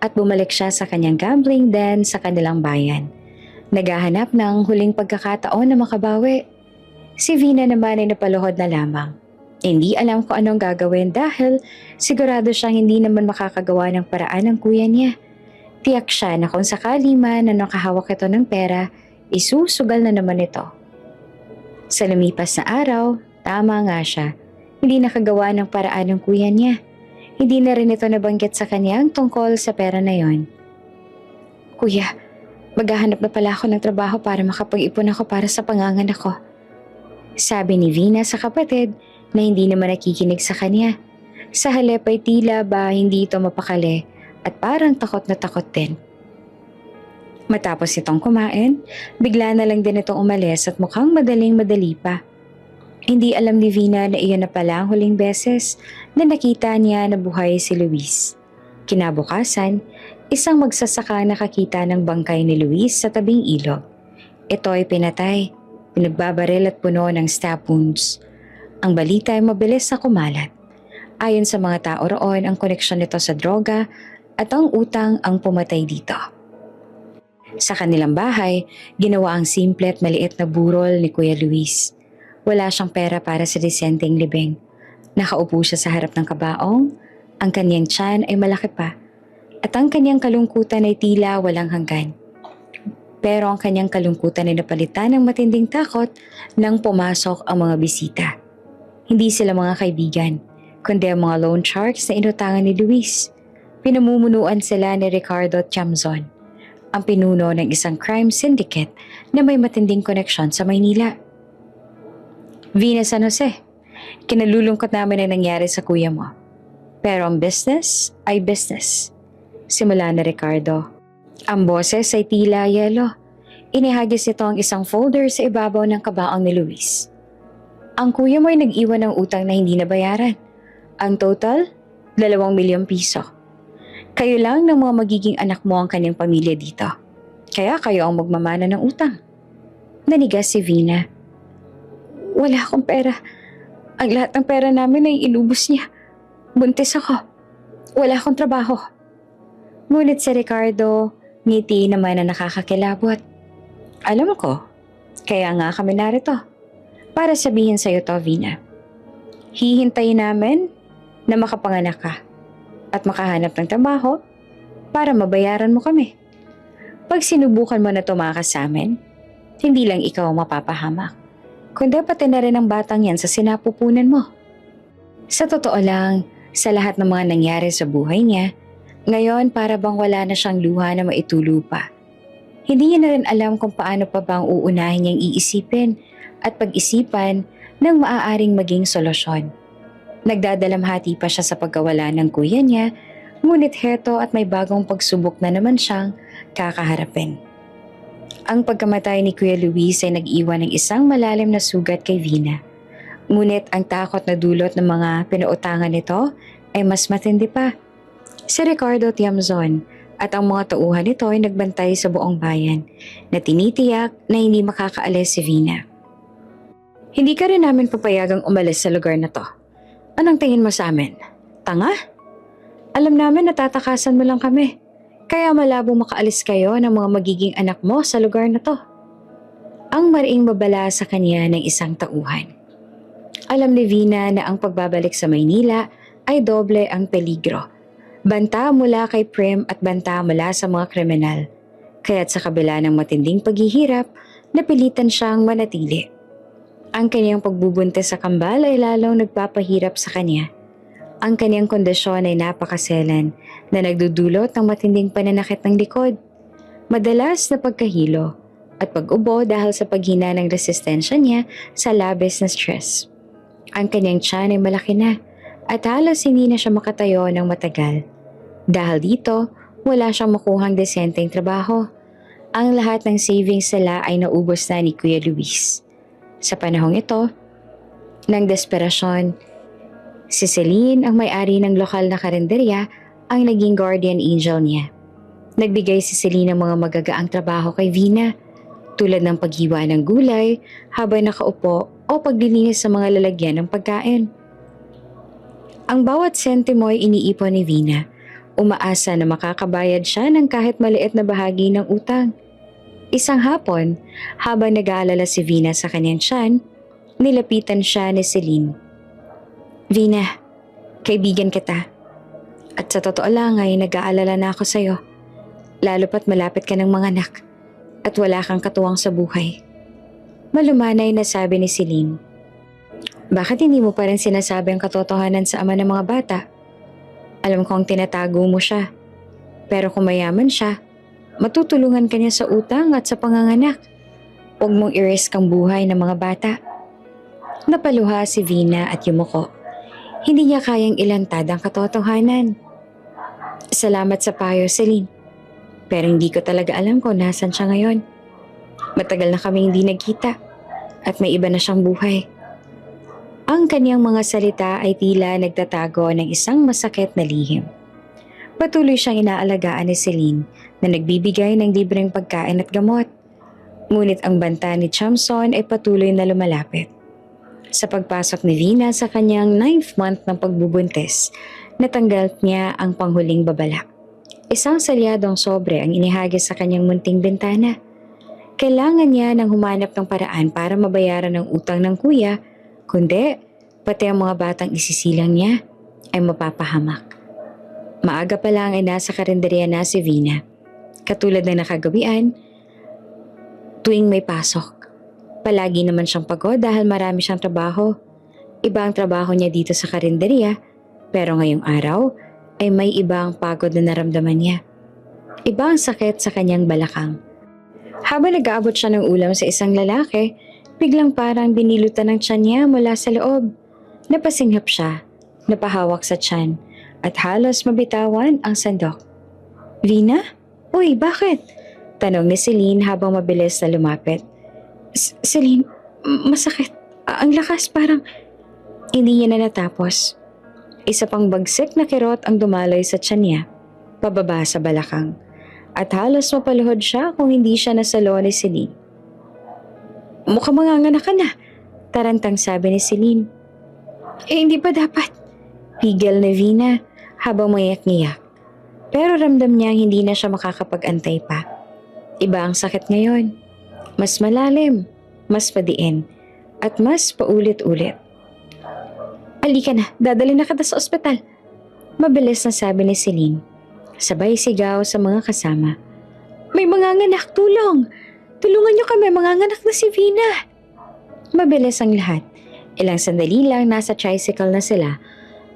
at bumalik siya sa kanyang gambling den sa kanilang bayan. Naghahanap ng huling pagkakataon na makabawi. Si Vina naman ay napaluhod na lamang. Hindi alam kung anong gagawin dahil sigurado siyang hindi naman makakagawa ng paraan ng kuya niya. Tiyak siya na kung sakali man na nakahawak ito ng pera, isusugal na naman ito. Sa lumipas na araw, tama nga siya. Hindi nakagawa ng paraan ng kuya niya. Hindi na rin ito nabanggit sa kanyang tungkol sa pera na yon. Kuya, maghahanap na pala ako ng trabaho para makapag-ipon ako para sa panganganak ko. Sabi ni Vina sa kapatid na hindi naman nakikinig sa kanya. Sa halip ay tila ba hindi ito mapakali at parang takot na takot din. Matapos itong kumain, bigla na lang din itong umalis at mukhang madaling-madali pa. Hindi alam ni Vina na iyon na pala ang huling beses na nakita niya na buhay si Luis. Kinabukasan, isang magsasaka nakakita ng bangkay ni Luis sa tabing ilog. Ito ay pinatay, pinagbabaril at puno ng stab wounds. Ang balita ay mabilis na kumalat. Ayon sa mga tao roon, ang koneksyon nito sa droga at ang utang ang pumatay dito. Sa kanilang bahay, ginawa ang simple at maliit na burol ni Kuya Luis. Wala siyang pera para sa disenteng libing. Nakaupo siya sa harap ng kabaong, ang kanyang tiyan ay malaki pa, at ang kanyang kalungkutan ay tila walang hanggan. Pero ang kanyang kalungkutan ay napalitan ng matinding takot nang pumasok ang mga bisita. Hindi sila mga kaibigan, kundi ang mga loan sharks na inutangan ni Luis. Pinamumunuan sila ni Ricardo Tiamzon, ang pinuno ng isang crime syndicate na may matinding koneksyon sa Maynila. Vina San Jose, kinalulungkot namin ang nangyari sa kuya mo. Pero ang business ay business. Simula na Ricardo. Ang boses ay tila yelo. Inihagis nito ang isang folder sa ibabaw ng kabaong ni Luis. Ang kuya mo ay nag-iwan ng utang na hindi nabayaran. Ang total, 2 milyong piso. Kayo lang ng mga magiging anak mo ang kanyang pamilya dito. Kaya kayo ang magmamana ng utang. Nanigas si Vina. Wala akong pera. Ang lahat ng pera namin ay inubos niya. Buntis ako. Wala akong trabaho. Ngunit si Ricardo, ngiti naman na nakakakilabot. Alam ko, kaya nga kami narito. Para sabihin sa'yo to, Vina. Hihintayin namin na makapanganak ka at makahanap ng trabaho para mabayaran mo kami. Pag sinubukan mo na tumakas sa amin, hindi lang ikaw ang mapapahamak, kundi pati na rin ang batang yan sa sinapupunan mo. Sa totoo lang, sa lahat ng mga nangyari sa buhay niya, ngayon para bang wala na siyang luha na maitulo pa. Hindi niya na rin alam kung paano pa bang uunahin niyang iisipin at pag-isipan ng maaaring maging solusyon. Nagdadalamhati pa siya sa pagkawala ng kuya niya, ngunit heto at may bagong pagsubok na naman siyang kakaharapin. Ang pagkamatay ni Kuya Luis ay nag-iwan ng isang malalim na sugat kay Vina. Ngunit ang takot na dulot ng mga pinautangan nito ay mas matindi pa. Si Ricardo Tiamzon at ang mga tauhan nito ay nagbantay sa buong bayan na tinitiyak na hindi makakaalis si Vina. Hindi ka rin namin papayagang umalis sa lugar na to. Anong tingin mo sa amin? Tanga? Alam namin natatakasan mo lang kami. Kaya malabo makaalis kayo ng mga magiging anak mo sa lugar na to. Ang mariing babala sa kanya ng isang tauhan. Alam ni Vina na ang pagbabalik sa Maynila ay doble ang peligro. Banta mula kay Prim at banta mula sa mga kriminal. Kaya't sa kabila ng matinding paghihirap, napilitan siyang manatili. Ang kanyang pagbubuntis sa kambal ay lalong nagpapahirap sa kanya. Ang kanyang kondisyon ay napakaselan na nagdudulot ng matinding pananakit ng likod, madalas na pagkahilo at pag-ubo dahil sa paghina ng resistensya niya sa labis na stress. Ang kanyang tiyan ay malaki na at halos hindi na siya makatayo ng matagal. Dahil dito, wala siyang makuhang desenteng trabaho. Ang lahat ng savings nila ay naubos na ni Kuya Luis. Sa panahong ito, ng desperasyon, si Celine, ang may-ari ng lokal na karinderya, ang naging guardian angel niya. Nagbigay si Celine ng mga magagaang trabaho kay Vina, tulad ng paghiwa ng gulay habang nakaupo o paglilinis sa mga lalagyan ng pagkain. Ang bawat sentimo ay iniipon ni Vina, umaasa na makakabayad siya ng kahit maliit na bahagi ng utang. Isang hapon, habang nag-aalala si Vina sa kanyang tiyan, nilapitan siya ni Celine. Vina, kaibigan kita. At sa totoo lang ay nag-aalala na ako sa'yo. Lalo pat malapit ka ng mga anak at wala kang katuwang sa buhay. Malumanay na sabi ni Celine. Bakit hindi mo pa rin sinasabi ang katotohanan sa ama ng mga bata? Alam kong tinatago mo siya. Pero kung mayaman siya, matutulungan ka niya sa utang at sa panganganak. Huwag mong i-risk ang buhay ng mga bata. Napaluha si Vina at yumuko. Hindi niya kayang ilantad ang katotohanan. Salamat sa payo, Celine. Pero hindi ko talaga alam kung nasan siya ngayon. Matagal na kaming hindi nagkita at may iba na siyang buhay. Ang kanyang mga salita ay tila nagtatago ng isang masakit na lihim. Patuloy siyang inaalagaan ni Celine na nagbibigay ng libreng pagkain at gamot. Ngunit ang banta ni Chamson ay patuloy na lumalapit. Sa pagpasok ni Vina sa kanyang 9th month ng pagbubuntis, natanggal niya ang panghuling babala. Isang salyadong sobre ang inihagis sa kanyang munting bintana. Kailangan niya nang humanap ng paraan para mabayaran ang utang ng kuya, kundi pati ang mga batang isisilang niya ay mapapahamak. Maaga pa lang ay nasa karinderya na si Vina. Katulad ng nakagawian, tuwing may pasok. Palagi naman siyang pagod dahil marami siyang trabaho. Iba ang trabaho niya dito sa karinderya, pero ngayong araw ay may ibang pagod na naramdaman niya. Iba ang sakit sa kanyang balakang. Habang nag-aabot siya ng ulam sa isang lalaki, biglang parang binilutan ng tiyan niya mula sa loob. Napasinghap siya, napahawak sa tiyan, at halos mabitawan ang sandok. Vina? Uy, bakit? Tanong ni Celine habang mabilis na lumapit. Celine, masakit. Ang lakas parang... Hindi niya na natapos. Isa pang bagsik na kirot ang dumaloy sa tiyan niya, pababa sa balakang. At halos mapaluhod siya kung hindi siya nasalo ni Celine. Mukhang manganganak ka na, tarantang sabi ni Celine. Hindi pa dapat. Pigil ni Vina habang mayak-ngiyak. Pero ramdam niyang hindi na siya makakapag-antay pa. Iba ang sakit ngayon. Mas malalim, mas padiin, at mas paulit-ulit. Halika na, dadalhin na kita sa ospital. Mabilis na sabi ni Celine. Sabay sigaw sa mga kasama. May manganganak, tulong! Tulungan niyo kami, manganganak na si Vina! Mabilis ang lahat. Ilang sandali lang nasa tricycle na sila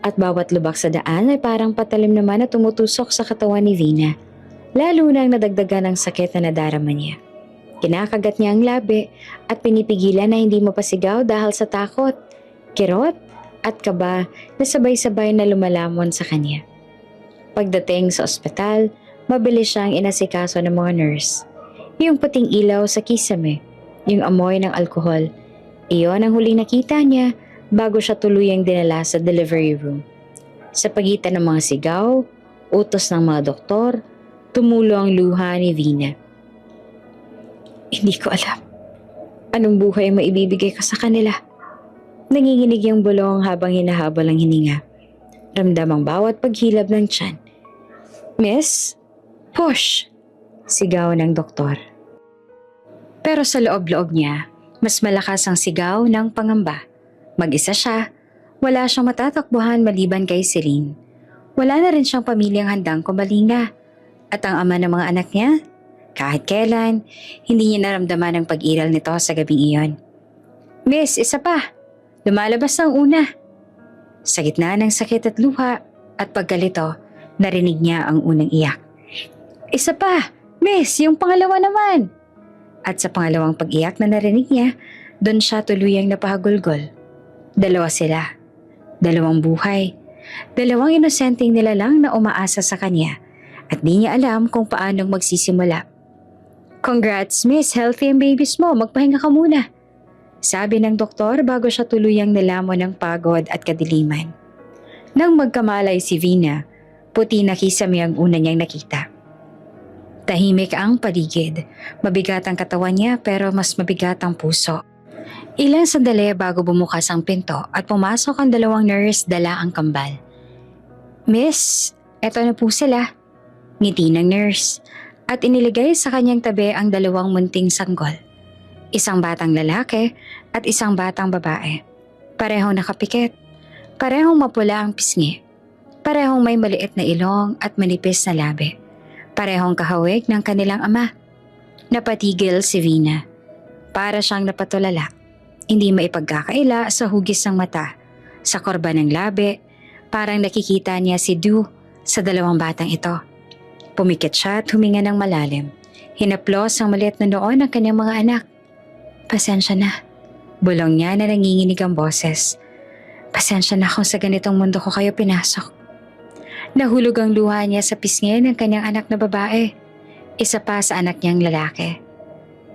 at bawat lubak sa daan ay parang patalim naman na tumutusok sa katawan ni Vina. Lalo nang nadagdagan ng sakit na nadarama niya. Kinakagat niya ang labi at pinipigilan na hindi mapasigaw dahil sa takot, kirot at kaba na sabay-sabay na lumalamon sa kanya. Pagdating sa ospital, mabilis siyang inasikaso ng mga nurse. Yung puting ilaw sa kisame, yung amoy ng alkohol, iyon ang huling nakita niya bago siya tuluyang dinala sa delivery room. Sa pagitan ng mga sigaw, utos ng mga doktor, tumulo ang luha ni Vina. Hindi ko alam. Anong buhay ang maibibigay ko sa kanila? Nanginginig yung bulong habang hinahabol ang hininga. Ramdam ang bawat paghilab ng tiyan. Miss, push! Sigaw ng doktor. Pero sa loob-loob niya, mas malakas ang sigaw ng pangamba. Mag-isa siya, wala siyang matatakbuhan maliban kay Celine. Wala na rin siyang pamilyang handang kumalinga. At ang ama ng mga anak niya, kahit kailan, hindi niya naramdaman ang pag-iral nito sa gabing iyon. Miss, isa pa! Lumalabas ang una. Sa gitna ng sakit at luha at pagkalito, narinig niya ang unang iyak. Isa pa! Miss, yung pangalawa naman! At sa pangalawang pag-iyak na narinig niya, doon siya tuluyang napahagulgol. Dalawa sila. Dalawang buhay. Dalawang inosenteng nilalang na umaasa sa kanya at di niya alam kung paanong magsisimula. Congrats, Miss! Healthy ang babies mo. Magpahinga ka muna. Sabi ng doktor bago siya tuluyang nilamon ng pagod at kadiliman. Nang magkamalay si Vina, puti na kisame ang una niyang nakita. Tahimik ang paligid. Mabigat ang katawan niya pero mas mabigat ang puso. Ilang sandali bago bumukas ang pinto at pumasok ang dalawang nurse dala ang kambal. Miss, eto na po sila. Ngiti ng nurse at iniligay sa kanyang tabi ang dalawang munting sanggol. Isang batang lalaki at isang batang babae. Parehong nakapikit. Parehong mapula ang pisngi. Parehong may maliit na ilong at manipis na labi. Parehong kahawig ng kanilang ama. Napatigil si Vina. Para siyang napatulala. Hindi maipagkakaila sa hugis ng mata. Sa korba ng labi, parang nakikita niya si Du sa dalawang batang ito. Pumikit siya at huminga ng malalim. Hinaplos ang maliit na noo ng kanyang mga anak. Pasensya na. Bulong niya na nanginginig ang boses. Pasensya na kung sa ganitong mundo ko kayo pinasok. Nahulog ang luha niya sa pisngi ng kanyang anak na babae. Isa pa sa anak niyang lalaki.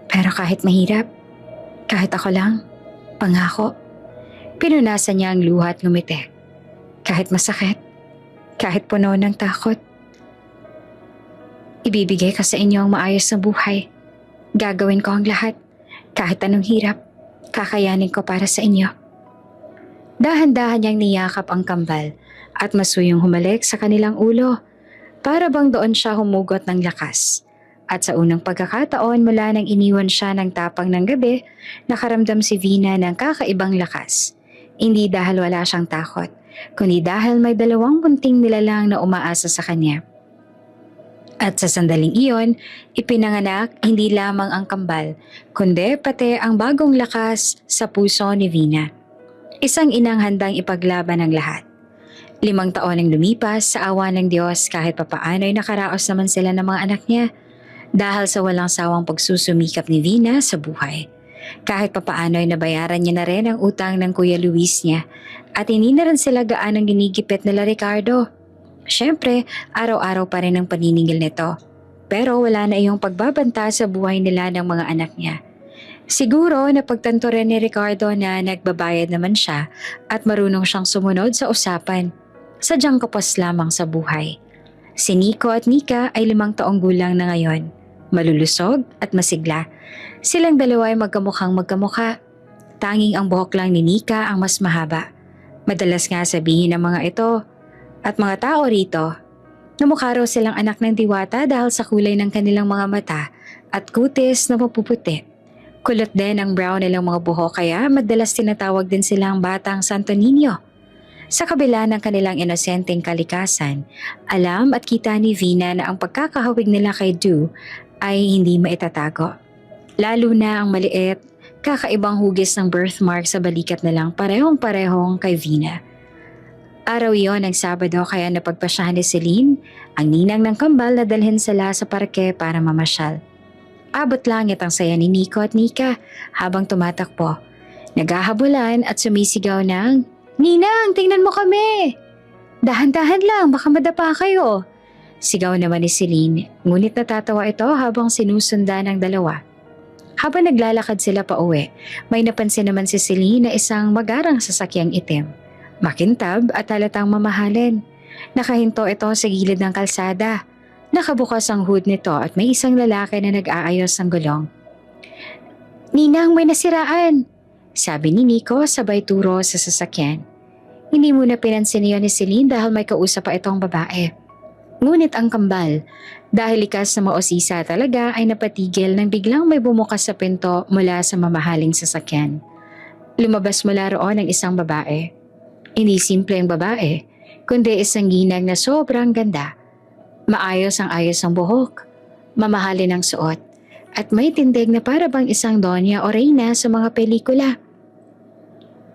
Pero kahit mahirap, kahit ako lang, pangako. Pinunasan niya ang luha at ngumiti. Kahit masakit, kahit puno ng takot. Ibibigay ko sa inyo ang maayos na buhay. Gagawin ko ang lahat. Kahit anong hirap, kakayanin ko para sa inyo. Dahan-dahan niyang niyakap ang kambal at masuyong humalik sa kanilang ulo. Para bang doon siya humugot ng lakas. At sa unang pagkakataon mula nang iniwan siya ng tapang ng gabi, nakaramdam si Vina ng kakaibang lakas. Hindi dahil wala siyang takot, kundi dahil may dalawang munting nilalang na umaasa sa kanya. At sa sandaling iyon, ipinanganak hindi lamang ang kambal, kundi pati ang bagong lakas sa puso ni Vina. Isang inang handang ipaglaban ang lahat. 5 taon ang lumipas sa awa ng Diyos kahit papaano'y nakaraos naman sila ng mga anak niya dahil sa walang sawang pagsusumikap ni Vina sa buhay. Kahit papaano'y nabayaran niya na rin ang utang ng Kuya Luis niya at hindi na rin sila gaanong ginigipit nila Ricardo. Siyempre, araw-araw pa rin ang paniningil nito. Pero wala na iyong pagbabanta sa buhay nila ng mga anak niya. Siguro napagtanto rin ni Ricardo na nagbabayad naman siya at marunong siyang sumunod sa usapan. Sadyang kapos lamang sa buhay. Si Nico at Nika ay 5 taong gulang na ngayon. Malulusog at masigla. Silang dalawa ay magkamukhang magkamukha. Tanging ang buhok lang ni Nika ang mas mahaba. Madalas nga sabihin ng mga ito at mga tao rito na mukha raw silang anak ng diwata dahil sa kulay ng kanilang mga mata at kutis na mapuputi. Kulot din ang brown nilang mga buhok kaya madalas tinatawag din silang batang Santo Niño. Sa kabila ng kanilang inosenteng kalikasan, alam at kita ni Vina na ang pagkakahawig nila kay Du ay hindi maitatago. Lalo na ang maliit, kakaibang hugis ng birthmark sa balikat nilang parehong-parehong kay Vina. Araw iyon ng Sabado kaya napagpasyahan ni Celine ang ninang ng kambal na dalhin sila sa parke para mamasyal. Abot langit ang saya ni Nico at Nika habang tumatakbo. Naghahabulan at sumisigaw ng, "Ninang, tingnan mo kami! Dahan-dahan lang, baka madapa kayo." Sigaw naman ni Celine, ngunit natatawa ito habang sinusundan ng dalawa. Habang naglalakad sila pa uwi, may napansin naman si Celine na isang magarang sasakyang itim. Makintab at halatang mamahalin. Nakahinto ito sa gilid ng kalsada. Nakabukas ang hood nito at may isang lalaki na nag-aayos ng gulong. "Ninang, may nasiraan," sabi ni Nico sabay turo sa sasakyan. Hindi muna pinansin niyo ni Celine dahil may kausap pa itong babae. Ngunit ang kambal, dahil likas na mausisa talaga ay napatigil nang biglang may bumukas sa pinto mula sa mamahaling sasakyan. Lumabas mula roon ang isang babae. Hindi simple ang babae, kundi isang ginang na sobrang ganda. Maayos ang ayos ng buhok, mamahalin ang suot, at may tindig na para bang isang donya o reyna sa mga pelikula.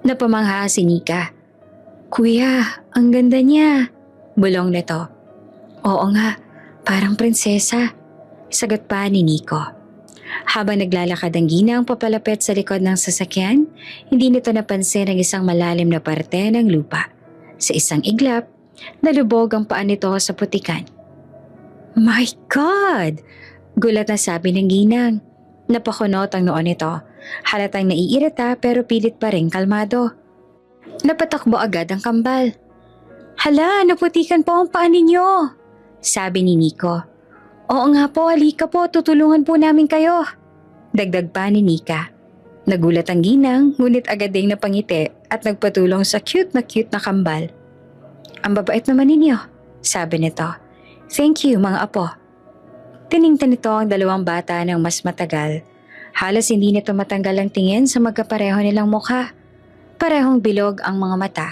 Napamangha si Nika. "Kuya, ang ganda niya," bulong nito. "Oo nga, parang prinsesa," sagot pa ni Nico. Habang naglalakad ang ginang papalapit sa likod ng sasakyan, hindi nito napansin ang isang malalim na parte ng lupa. Sa isang iglap, nalubog ang paa nito sa putikan. "My God!" Gulat na sabi ng ginang. Napakunot ang noon nito. Halatang naiirita pero pilit pa rin kalmado. Napatakbo agad ang kambal. "Hala, naputikan po ang paa ninyo," sabi ni Nico. "Oo nga po, halika po, tutulungan po namin kayo," dagdag pa ni Nika. Nagulat ang ginang, ngunit agad ding napangiti at nagpatulong sa cute na kambal. "Ang babait naman ninyo," sabi nito. "Thank you, mga apo." Tiningnan nito ang dalawang bata ng mas matagal. Halos hindi nito matanggal ang tingin sa magkapareho nilang mukha. Parehong bilog ang mga mata,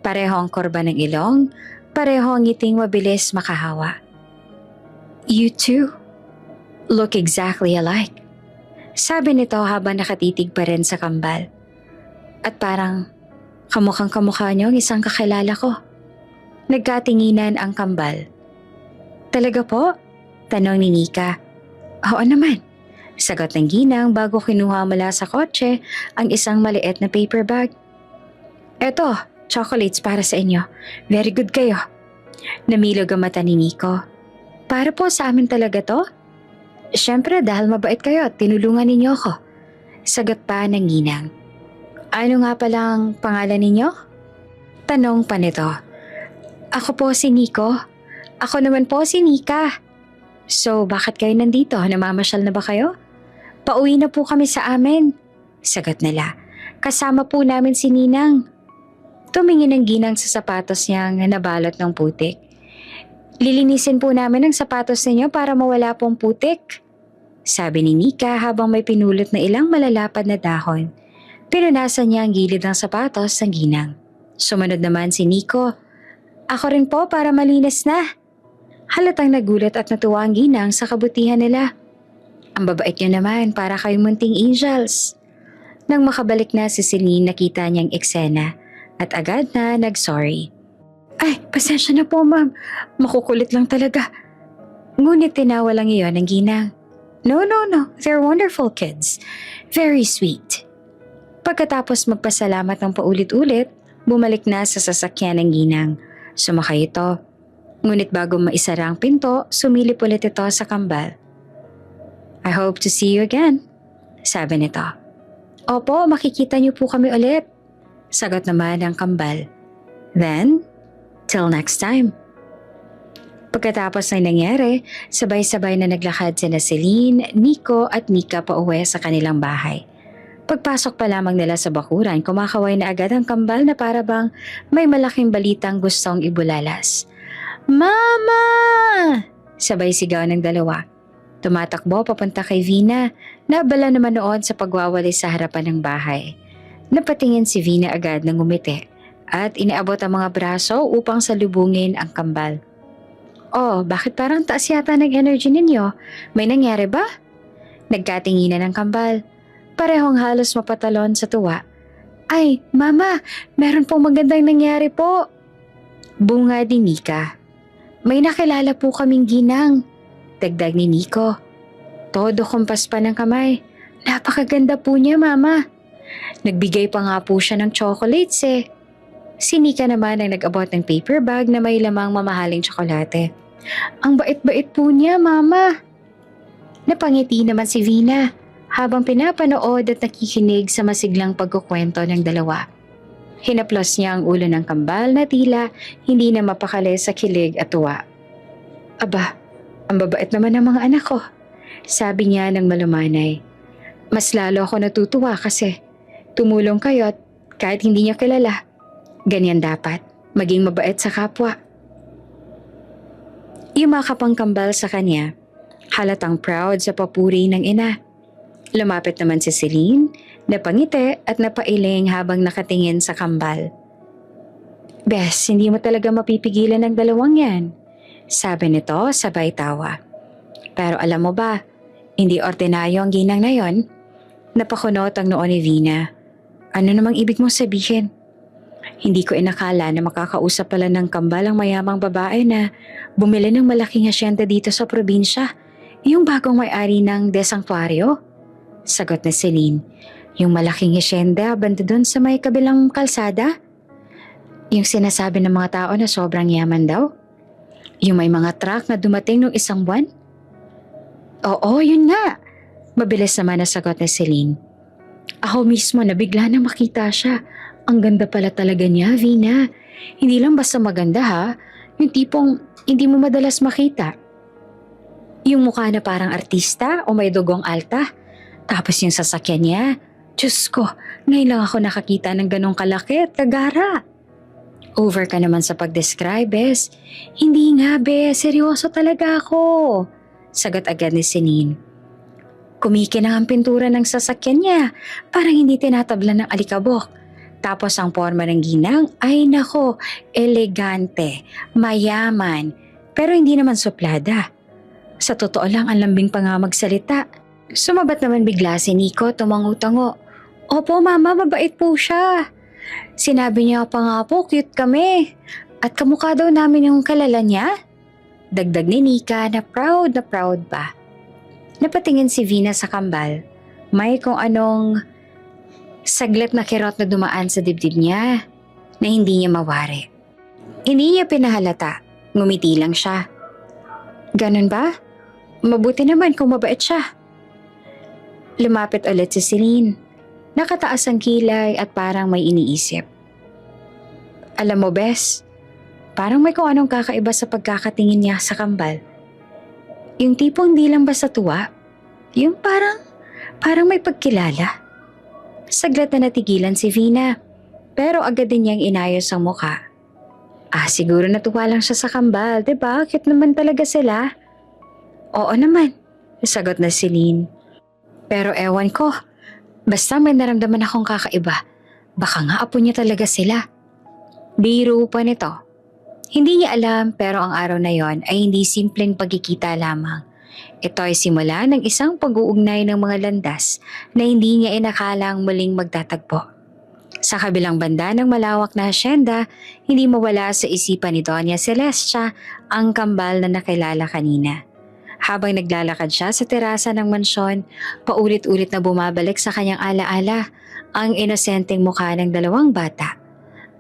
pareho ang korba ng ilong, pareho ang ngiting mabilis makahawa. "You two look exactly alike," sabi nito habang nakatitig pa rin sa kambal. "At parang kamukhang kamukha niyo ang isang kakilala ko." Nagkatinginan ang kambal. "Talaga po?" tanong ni Nika. "Oo naman," sagot ng ginang bago kinuha mula sa kotse ang isang maliit na paper bag. "Eto, chocolates para sa inyo. Very good kayo." Namilog ang mata ni Nico. "Para po sa amin talaga to?" "Siyempre dahil mabait kayo at tinulungan ninyo ako," sagot pa ng ginang. "Ano nga palang pangalan ninyo?" tanong pa nito. "Ako po si Nico." "Ako naman po si Nika." "So bakit kayo nandito? Namamasyal na ba kayo?" "Pauwi na po kami sa amin," sagot nila. "Kasama po namin si Ninang." Tumingin ang ginang sa sapatos niyang nabalot ng putik. "Lilinisin po namin ang sapatos ninyo para mawala pong putik," sabi ni Nika habang may pinulot na ilang malalapad na dahon. Pinunasan niya ang gilid ng sapatos ng ginang. Sumunod naman si Nico. "Ako rin po para malinis na." Halatang nagulat at natuwa ang ginang sa kabutihan nila. "Ang babait niyo naman, para kayong munting angels." Nang makabalik na si Celine, nakita niyang eksena at agad na nag-sorry. "Ay, pasensya na po ma'am, makukulit lang talaga." Ngunit tinawa lang iyon ng ginang. No, they're wonderful kids. Very sweet." Pagkatapos magpasalamat ng paulit-ulit, bumalik na sa sasakyan ng ginang. Sumakay ito. Ngunit bago maisara ang pinto, sumilip ulit ito sa kambal. "I hope to see you again," sabi nito. "Opo, makikita niyo po kami ulit," sagot naman ang kambal. "Then, till next time." Pagkatapos ng nangyari, sabay-sabay na naglakad sina Celine, Nico at Nika pauwi sa kanilang bahay. Pagpasok pa lamang nila sa bakuran, kumakaway na agad ang kambal na para bang may malaking balitang gustong ibulalas. "Mama!" sabay sigaw ng dalawa. Tumatakbo papunta kay Vina na abala naman noon sa pagwawali sa harapan ng bahay. Napatingin si Vina agad ng ngumiti at iniabot ang mga braso upang salubungin ang kambal. Oh, bakit parang taas yata ng energy ninyo? May nangyari ba? Nagkatinginan ng kambal. Parehong halos mapatalon sa tuwa. Ay, Mama, meron pong magandang nangyari po. Bunga ni Nika. May nakilala po kaming ginang. Dagdag ni Nico. Todo kumpas pa ng kamay. Napakaganda po niya, Mama. Nagbigay pa nga po siya ng chocolates eh. Si Nika naman ang nag-abot ng paper bag na may lamang mamahaling tsokolate. Ang bait-bait po niya, Mama. Napangiti naman si Vina habang pinapanood at nakikinig sa masiglang pagkukwento ng dalawa. Hinaplos niya ang ulo ng kambal na tila hindi na mapakali sa kilig at tuwa. Aba, ang babait naman ng mga anak ko, sabi niya ng malumanay. Mas lalo ako natutuwa kasi tumulong kayo at kahit hindi niya kilala. Ganyan dapat, maging mabait sa kapwa. Yumakap ang kambal sa kanya, halatang proud sa papuri ng ina. Lumapit naman si Celine, napangiti at napailing habang nakatingin sa kambal. Bes, hindi mo talaga mapipigilan ng dalawang yan, sabi nito sabay tawa. Pero alam mo ba, hindi ordinaryo ang ginang na yon. Napakunot ang noo ni Vina. Ano namang ibig mong sabihin? Hindi ko inakala na makakausap pala ng kambal ang mayamang babae na bumili ng malaking hasyenda dito sa probinsya. Yung bagong may-ari ng De Sanctuario? Sagot ni Celine. Yung malaking hasyenda banda doon sa may kabilang kalsada? Yung sinasabi ng mga tao na sobrang yaman daw? Yung may mga truck na dumating nung isang buwan? Oo, yun nga. Mabilis naman na sagot ni Celine. Ako mismo nabigla na makita siya. Ang ganda pala talaga niya, Vina. Hindi lang basta maganda ha. Yung tipong hindi mo madalas makita. Yung mukha na parang artista o may dugong alta. Tapos yung sasakyan niya. Diyos ko, ngayon lang ako nakakita ng ganong kalaki at kagara. Over ka naman sa pag-describe, Bes. Hindi nga, Bes. Seryoso talaga ako. Sagot agad ni Celine. Kumikinang ang pintura ng sasakyan niya. Parang hindi tinatablan ng alikabok. Tapos ang forma ng ginang ay nako, elegante, mayaman, pero hindi naman suplada. Sa totoo lang ang lambing pa nga magsalita. Sumabat naman bigla si Nico tumangu-tango. Opo mama, mabait po siya. Sinabi niya pa nga po, cute kami. At kamukha daw namin yung kalala niya. Dagdag ni Nika na proud pa. Napatingin si Vina sa kambal. May kung anong saglit na kirot na dumaan sa dibdib niya na hindi niya mawari. Hindi niya pinahalata, ngumiti lang siya. Ganun ba? Mabuti naman kung mabait siya. Lumapit ulit si Celine. Nakataas ang kilay at parang may iniisip. Alam mo, Bes, parang may kung anong kakaiba sa pagkakatingin niya sa kambal. Yung tipong di lang basta tuwa, yung parang may pagkilala. Saglit na natigilan si Vina, pero agad din niyang inayos ang mukha. Siguro natuwa lang siya sa kambal, diba? Cute naman talaga sila. Oo naman, sagot na Celine. Pero ewan ko, basta may naramdaman akong kakaiba. Baka nga apo niya talaga sila. Biro pa nito. Hindi niya alam pero ang araw na yon ay hindi simpleng pagkikita lamang. Ito ay simula ng isang pag-uugnay ng mga landas na hindi niya inakalang muling magtatagpo. Sa kabilang banda ng malawak na hasyenda, hindi mawala sa isipan ni Doña Celestia ang kambal na nakilala kanina. Habang naglalakad siya sa terasa ng mansyon, paulit-ulit na bumabalik sa kanyang alaala ang inosenteng mukha ng dalawang bata.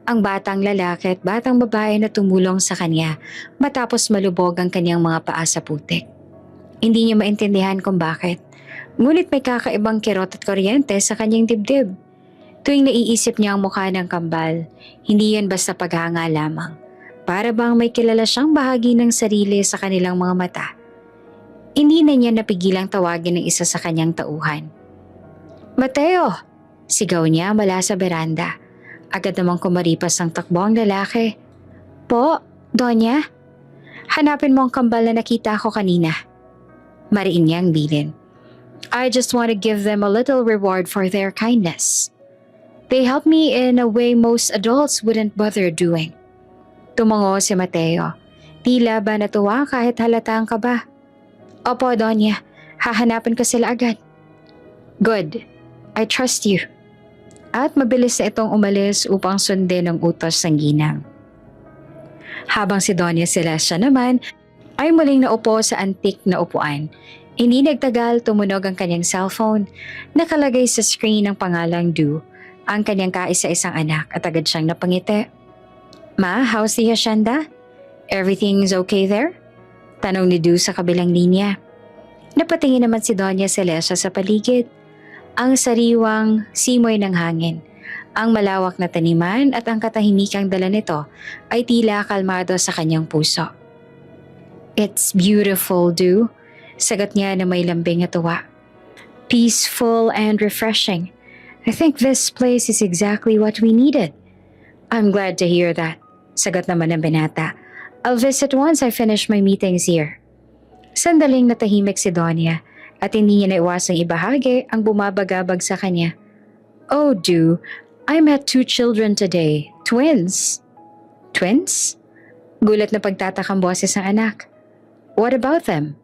Ang batang lalaki at batang babae na tumulong sa kanya matapos malubog ang kanyang mga paa sa putik. Hindi niya maintindihan kung bakit, ngunit may kakaibang kirot at kuryente sa kanyang dibdib. Tuwing naiisip niya ang mukha ng kambal, hindi yan basta paghanga lamang. Para bang may kilala siyang bahagi ng sarili sa kanilang mga mata. Hindi na niya napigilang tawagin ng isa sa kanyang tauhan. Mateo! Sigaw niya mula sa beranda. Agad namang kumaripas ang takbo ang lalaki. Po, Donya? Hanapin mo ang kambal na nakita ko kanina. Mariin niyang bilin. I just want to give them a little reward for their kindness. They help me in a way most adults wouldn't bother doing. Tumango si Mateo. Tila ba natuwa kahit halatang kaba? Opo, Donya. Hahanapan ko sila agad. Good. I trust you. At mabilis na itong umalis upang sundin ang utos ng ginang. Habang si Doña Celestia naman ay muling naupo sa antik na upuan. Hindi nagtagal tumunog ang kanyang cellphone. Nakalagay sa screen ang pangalang Du, ang kanyang kaisa-isang anak at agad siyang napangiti. Ma, how's the hacienda? Everything's okay there? Tanong ni Du sa kabilang linya. Napatingin naman si Doña Celestia sa paligid. Ang sariwang simoy ng hangin, ang malawak na taniman at ang katahimikang dala nito ay tila kalmado sa kanyang puso. It's beautiful, Du. Sagot niya na may lambing at tuwa. Peaceful and refreshing. I think this place is exactly what we needed. I'm glad to hear that. Sagot naman ng binata. I'll visit once I finish my meetings here. Sandaling natahimik si Donya at hindi niya naiwasang ibahagi ang bumabagabag sa kanya. Oh, Du, I met 2 children today. Twins. Twins? Gulat na pagtatakang boses ng anak. What about them?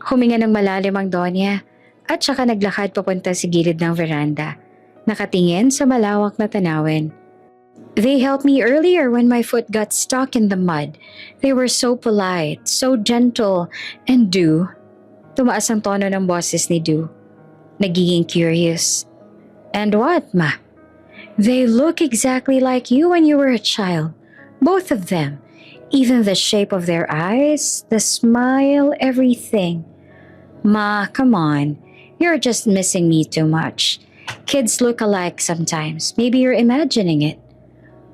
Huminga ng malalim ang Donya at saka naglakad papunta sa gilid ng veranda. Nakatingin sa malawak na tanawin. They helped me earlier when my foot got stuck in the mud. They were so polite, so gentle, and Du. Tumaas ang tono ng boses ni Du. Nagiging curious. And what, Ma? They look exactly like you when you were a child. Both of them. Even the shape of their eyes, the smile, everything. Ma, come on. You're just missing me too much. Kids look alike sometimes. Maybe you're imagining it.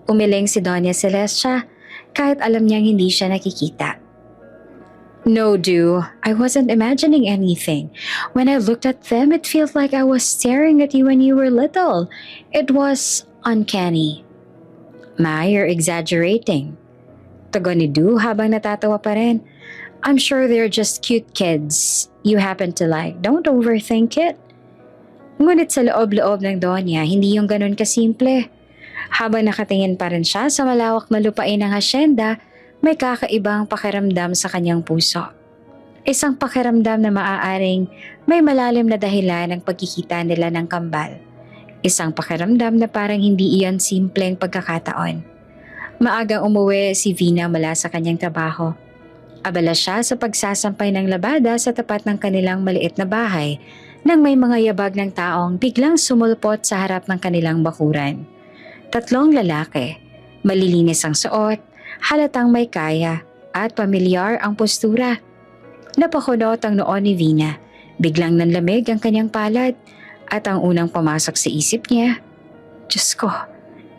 Umiling si Doña Celestia kahit alam niyang hindi siya nakikita. No, Du. I wasn't imagining anything. When I looked at them, it felt like I was staring at you when you were little. It was uncanny. Ma, you're exaggerating. Tugon ni Du habang natatawa pa rin. I'm sure they're just cute kids you happen to like. Don't overthink it. Ngunit sa loob-loob ng Donya, hindi yung ganun kasimple. Habang nakatingin pa rin siya sa malawak na lupain ng hacienda, may kakaibang pakiramdam sa kanyang puso. Isang pakiramdam na maaaring may malalim na dahilan ng pagkikita nila ng kambal. Isang pakiramdam na parang hindi iyon simpleng pagkakataon. Maagang umuwi si Vina mula sa kanyang trabaho. Abala siya sa pagsasampay ng labada sa tapat ng kanilang maliit na bahay nang may mga yabag ng taong biglang sumulpot sa harap ng kanilang bakuran. 3 lalaki, malilinis ang suot, halatang may kaya at pamilyar ang postura. Napakunot ang noon ni Vina, biglang nanlamig ang kanyang palad at ang unang pumasok sa isip niya. Diyos ko,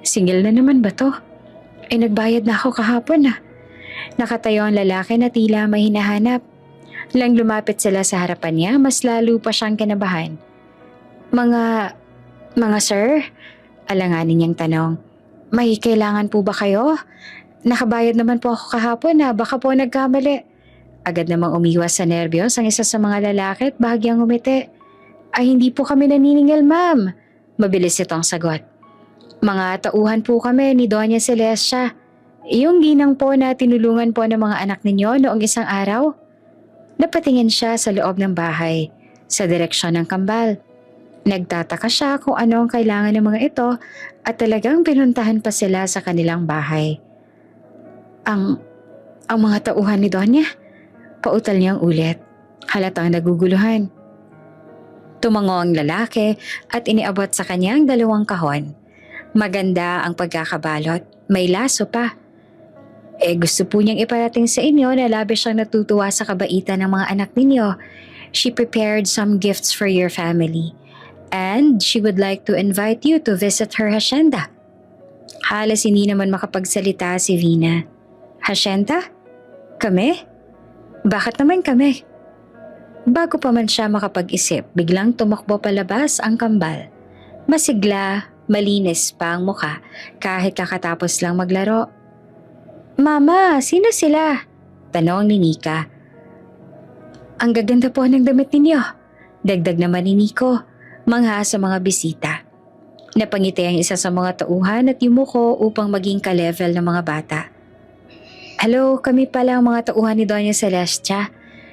singil na naman ba to? Ay nagbayad na ako kahapon . Nakatayo ang lalaki na tila may hinahanap. Lang lumapit sila sa harapan niya, mas lalo pa siyang kinabahan. Mga sir? Alanganin niyang tanong. May kailangan po ba kayo? Nakabayad naman po ako kahapon . Baka po nagkamali. Agad namang umiwas sa nerbiyos ang isa sa mga lalaki at bahagyang umiti. Ay hindi po kami naniningil, ma'am. Mabilis itong sagot. Mga tauhan po kami ni Doña Celestia. Yung ginang po na tinulungan po ng mga anak ninyo noong isang araw. Napatingin siya sa loob ng bahay, sa direksyon ng kambal. Nagtataka siya kung ano ang kailangan ng mga ito at talagang pinuntahan pa sila sa kanilang bahay. Ang mga tauhan ni Donya? Pautal niyang ulit. Halatang naguguluhan. Tumango ang lalaki at iniabot sa kanyang 2 kahon. Maganda ang pagkakabalot. May laso pa. Gusto po niyang iparating sa inyo na labis siyang natutuwa sa kabaitan ng mga anak ninyo. She prepared some gifts for your family. And she would like to invite you to visit her hacienda. Halos hindi naman makapagsalita si Vina. Hacienda? Kami? Bakit naman kami? Bago pa man siya makapag-isip, biglang tumakbo palabas ang kambal. Masigla, malinis pa ang mukha kahit kakatapos lang maglaro. Mama, sino sila? Tanong ni Nika. Ang gaganda po ng damit ninyo. Dagdag naman ni Nico, mangha sa mga bisita. Napangiti ang isa sa mga tauhan at yumuko upang maging ka-level ng mga bata. Hello, kami pala ang mga tauhan ni Doña Celestia.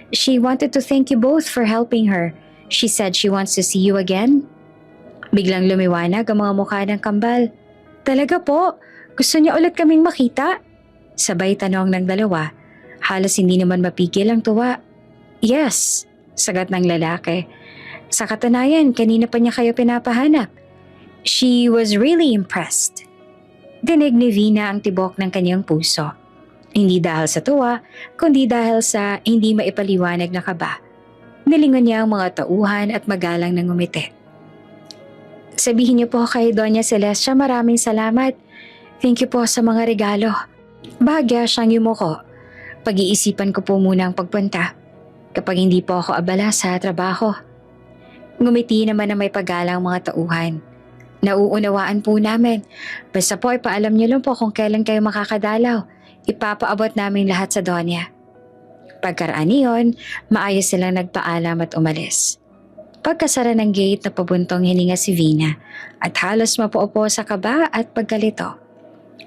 She wanted to thank you both for helping her. She said she wants to see you again. Biglang lumiwanag ang mga mukha ng kambal. Talaga po? Gusto niya ulit kaming makita? Sabay tanong ng dalawa. Halos hindi naman mapigil ang tuwa. Yes, sagot ng lalaki. Sa katunayan, kanina pa niya kayo pinapahanap. She was really impressed. Dinig ni Vina ang tibok ng kanyang puso. Hindi dahil sa tuwa, kundi dahil sa hindi maipaliwanag na kaba. Nilingon niya ang mga tauhan at magalang nang ngumiti. Sabihin niyo po kay Doña Celestia maraming salamat. Thank you po sa mga regalo. Bahagya siyang yumuko. Pag-iisipan ko po muna ang pagpunta. Kapag hindi po ako abala sa trabaho. Ngumiti naman na may paggalang mga tauhan. Nauunawaan po namin. Basta po ipaalam niyo lang po kung kailan kayo makakadalaw. Ipapaabot namin lahat sa Donya. Pagkaraan niyon, maayos silang nagpaalam at umalis. Pagkasara ng gate na pabuntong hininga si Vina at halos mapaupo sa kaba at pagkalito.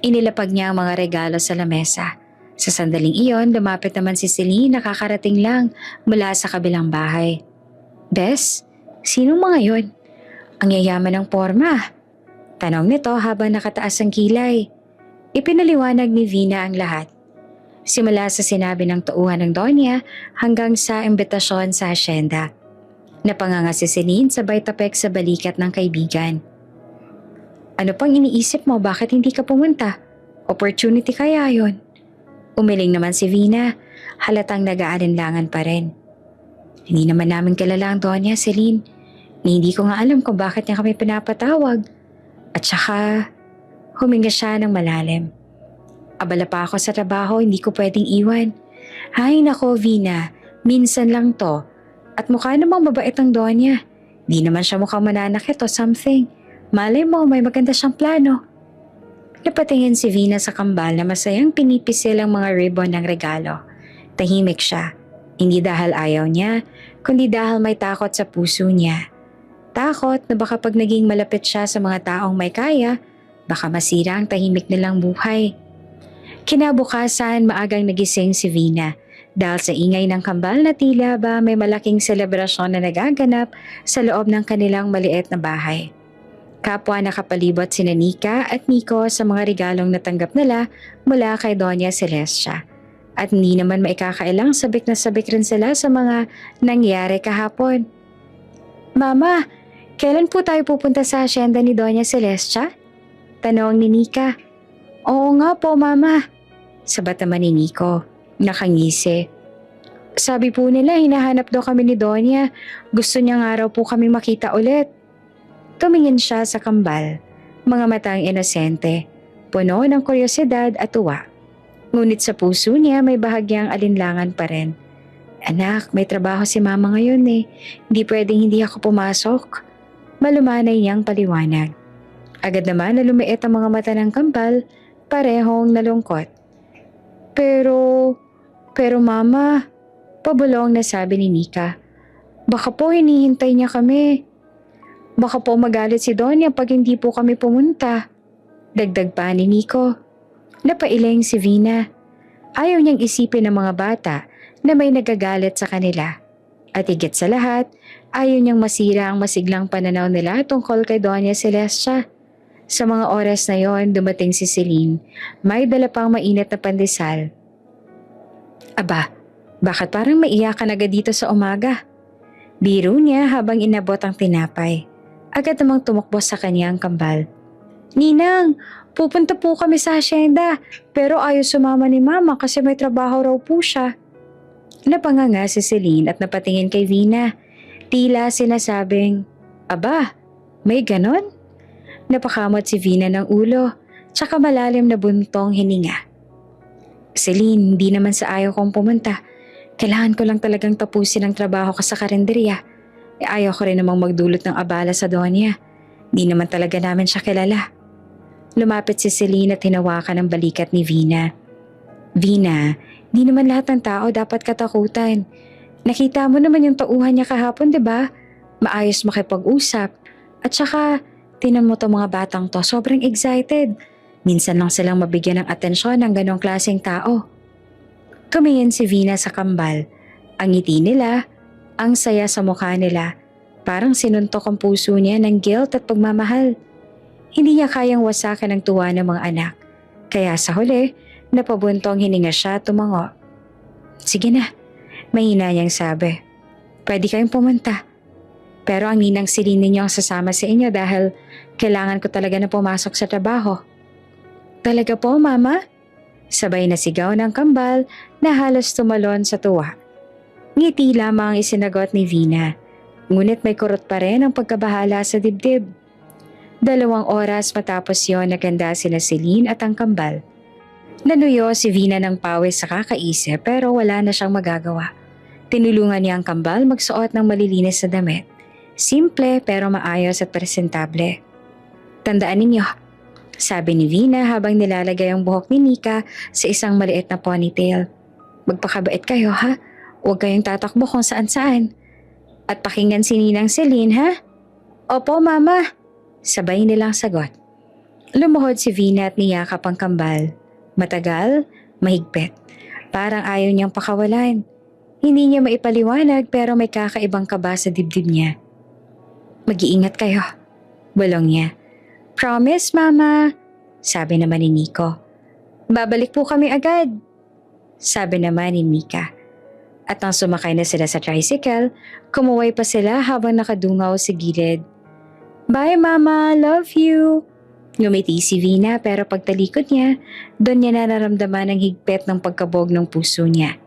Inilapag niya ang mga regalo sa lamesa. Sa sandaling iyon, lumapit naman si Celine na kakarating lang mula sa kabilang bahay. Bes, sinong mga yun? Ang yayaman ng porma. Tanong nito habang nakataas ang kilay. Ipinaliwanag ni Vina ang lahat. Simula sa sinabi ng tauhan ng Donya hanggang sa imbitasyon sa asyenda. Napanganga si Celine sabay tapek sa balikat ng kaibigan. Ano pang iniisip mo, bakit hindi ka pumunta? Opportunity kaya yun? Umiling naman si Vina, halatang nag-aalinlangan pa rin. Hindi naman namin kilala ang Donya, Celine. Hindi ko nga alam kung bakit niya kami pinapatawag. At saka, huminga siya ng malalim. Abala pa ako sa trabaho, hindi ko pwedeng iwan. Hay nako, Vina, minsan lang to. At mukha namang mabait ang Donya. Di naman siya mukhang mananakit o something. Malay mo, may maganda siyang plano. Napatingin si Vina sa kambal na masayang pinipisil ang mga ribbon ng regalo. Tahimik siya. Hindi dahil ayaw niya, kundi dahil may takot sa puso niya. Takot na baka pag naging malapit siya sa mga taong may kaya, baka masira ang tahimik nilang buhay. Kinabukasan, maagang nagising si Vina dahil sa ingay ng kambal na tila ba may malaking selebrasyon na nagaganap sa loob ng kanilang maliit na bahay. Kapwa nakapalibot sina Nika at Nico sa mga regalong natanggap nila mula kay Doña Celestia. At hindi naman maikakailang sabik na sabik rin sila sa mga nangyari kahapon. Mama, kailan po tayo pupunta sa asyenda ni Doña Celestia? Tanong ni Nika. Oo nga po, Mama. Sabat naman ni Nico. Nakangisi. Sabi po nila hinahanap daw kami ni Doña. Gusto niyang araw po kami makita ulit. Tumingin siya sa kambal. Mga matang inosente. Puno ng kuryosidad at tuwa. Ngunit sa puso niya may bahagyang alinlangan pa rin. Anak, may trabaho si Mama ngayon eh. Hindi pwedeng hindi ako pumasok. Malumanay niyang paliwanag. Agad naman na lumiit ang mga mata ng kambal, parehong nalungkot. Pero Mama, pabulong na sabi ni Nika. Baka po hinihintay niya kami. Baka po magalit si Donya pag hindi po kami pumunta. Dagdag pa ni Nico. Napailing si Vina. Ayaw niyang isipin ng mga bata na may nagagalit sa kanila. At higit sa lahat, ayaw niyang masira ang masiglang pananaw nila tungkol kay Doña Celestia. Sa mga oras na yon, dumating si Celine. May dala pang mainit na pandesal. Aba, bakit parang maiyak ka na agad dito sa umaga? Biro niya habang inabot ang tinapay. Agad namang tumakbo sa kanya ang kambal. Ninang, pupunta po kami sa asyenda, pero ayaw sumama ni Mama kasi may trabaho raw po siya. Napanganga si Celine at napatingin kay Vina. Tila sinasabing, Aba, may ganon? Napakamot si Vina ng ulo, tsaka malalim na buntong hininga. Celine, hindi naman sa ayaw kong pumunta. Kailangan ko lang talagang tapusin ang trabaho ko sa karinderya. Ayaw ko rin namang magdulot ng abala sa Donya. Di naman talaga namin siya kilala. Lumapit si Celine at hinawakan ang balikat ni Vina. Vina, di naman lahat ng tao dapat katakutan. Nakita mo naman yung tauhan niya kahapon, di ba? Maayos makipag-usap. At saka, Tinan mo to mga batang to, sobrang excited. Minsan lang silang mabigyan ng atensyon ng ganong klaseng tao. Tumingin si Vina sa kambal. Ang ngiti nila, ang saya sa mukha nila. Parang sinuntok ang puso niya ng guilt at pagmamahal. Hindi niya kayang wasakan ang tuwa ng mga anak. Kaya sa huli, napabuntong hininga siya at tumango. Sige na, mahina niyang sabi. Pwede kayong pumunta. Pero ang ninang Celine ninyo ang sasama sa inyo dahil kailangan ko talaga na pumasok sa trabaho. Talaga po, Mama? Sabay na sigaw ng kambal na halos tumalon sa tuwa. Ngiti lamang ang isinagot ni Vina. Ngunit may kurot pa rin ang pagkabahala sa dibdib. 2 oras matapos yon naganda sina Celine at ang kambal. Nanuyo si Vina ng pawis sa kakaisip pero wala na siyang magagawa. Tinulungan niya ang kambal magsuot ng malilinis na damit. Simple pero maayos at presentable. Tandaan ninyo, sabi ni Vina habang nilalagay ang buhok ni Nika sa isang maliit na ponytail. Magpakabait kayo ha, huwag kayong tatakbo kung saan-saan. At pakinggan si Ninang Celine ha? Opo Mama, sabay nilang sagot. Lumuhod si Vina at niyakap ang kambal. Matagal, mahigpit. Parang ayaw niyang pakawalan. Hindi niya maipaliwanag pero may kakaibang kaba sa dibdib niya. Mag-iingat kayo, bulong niya. Promise, Mama, sabi naman ni Nico. Babalik po kami agad, sabi naman ni Mika. At nang sumakay na sila sa tricycle, kumuway pa sila habang nakadungaw sa gilid. Bye, Mama, love you. Ngumiti si Vina pero pagtalikod niya, doon niya nararamdaman ang higpit ng pagkabog ng puso niya.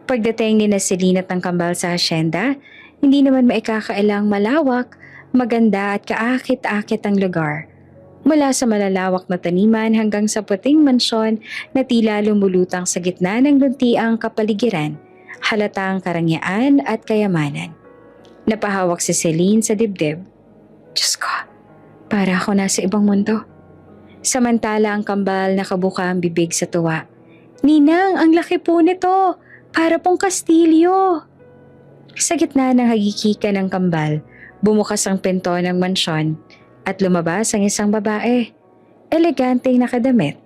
Pagdating ni na Celine at ng kambal sa hasyenda, hindi naman maikakailang malawak, maganda at kaakit-akit ang lugar. Mula sa malalawak na taniman hanggang sa puting mansyon na tila lumulutang sa gitna ng luntiang kapaligiran, halatang karangyaan at kayamanan. Napahawak si Celine sa dibdib. Diyos ko, para ako nasa ibang mundo. Samantala ang kambal nakabuka ang bibig sa tuwa. Ninang, ang laki po nito! Para pong kastilyo! Sa gitna ng hagikika ng kambal, bumukas ang pinto ng mansyon at lumabas ang isang babae. Eleganteng nakadamit,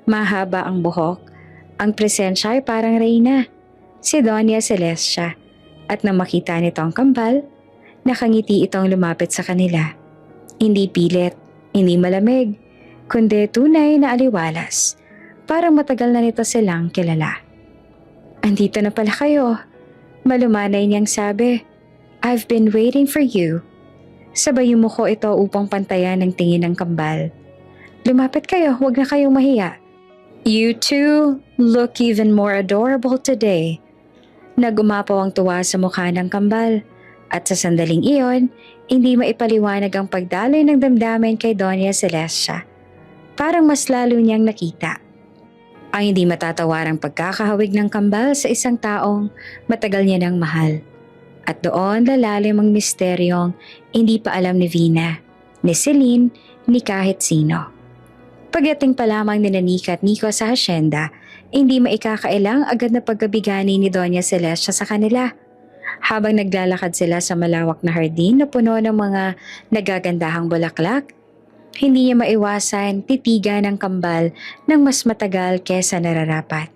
mahaba ang buhok, ang presensya ay parang reyna. Si Doña Celestia, at nang makita nito ang kambal, nakangiti itong lumapit sa kanila. Hindi pilit, hindi malamig, kundi tunay na aliwalas. Parang matagal na nito silang kilala. Andito na pala kayo. Malumanay niyang sabi, I've been waiting for you. Sabay yumuko ito upang pantayan ang tingin ng kambal. Lumapit kayo, huwag na kayong mahiya. You two look even more adorable today. Nagumapaw ang tuwa sa mukha ng kambal. At sa sandaling iyon, hindi maipaliwanag ang pagdaloy ng damdamin kay Doña Celestia. Parang mas lalo niyang nakita ang hindi matatawarang pagkakahawig ng kambal sa isang taong matagal niya nang mahal. At doon lalalim ang misteryong hindi pa alam ni Vina, ni Celine, ni kahit sino. Pagdating pa lamang ni Nika at Nico sa hasyenda, hindi maikakailang agad na pagkabigani ni Doña Celestia sa kanila. Habang naglalakad sila sa malawak na hardin na puno ng mga nagagandahang bulaklak, hindi niya maiwasan titigan ng kambal ng mas matagal kesa nararapat.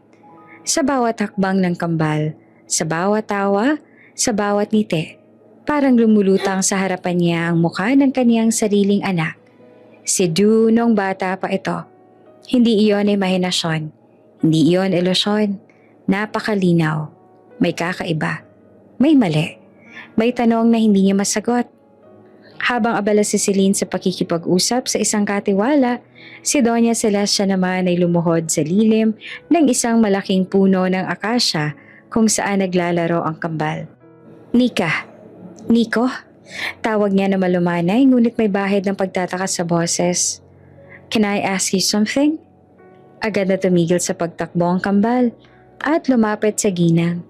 Sa bawat hakbang ng kambal, sa bawat tawa, sa bawat ngiti, parang lumulutang sa harapan niya ang mukha ng kaniyang sariling anak. Si Du nung bata pa ito. Hindi iyon imahinasyon, hindi iyon ilusyon. Napakalinaw, may kakaiba, may mali, may tanong na hindi niya masagot. Habang abala si Celine sa pakikipag-usap sa isang katiwala, si Doña Celestia naman ay lumuhod sa lilim ng isang malaking puno ng akasya kung saan naglalaro ang kambal. Nika, Nico, tawag niya na malumanay ngunit may bahid ng pagtataka sa boses. Can I ask you something? Agad na tumigil sa pagtakbo ang kambal at lumapit sa ginang.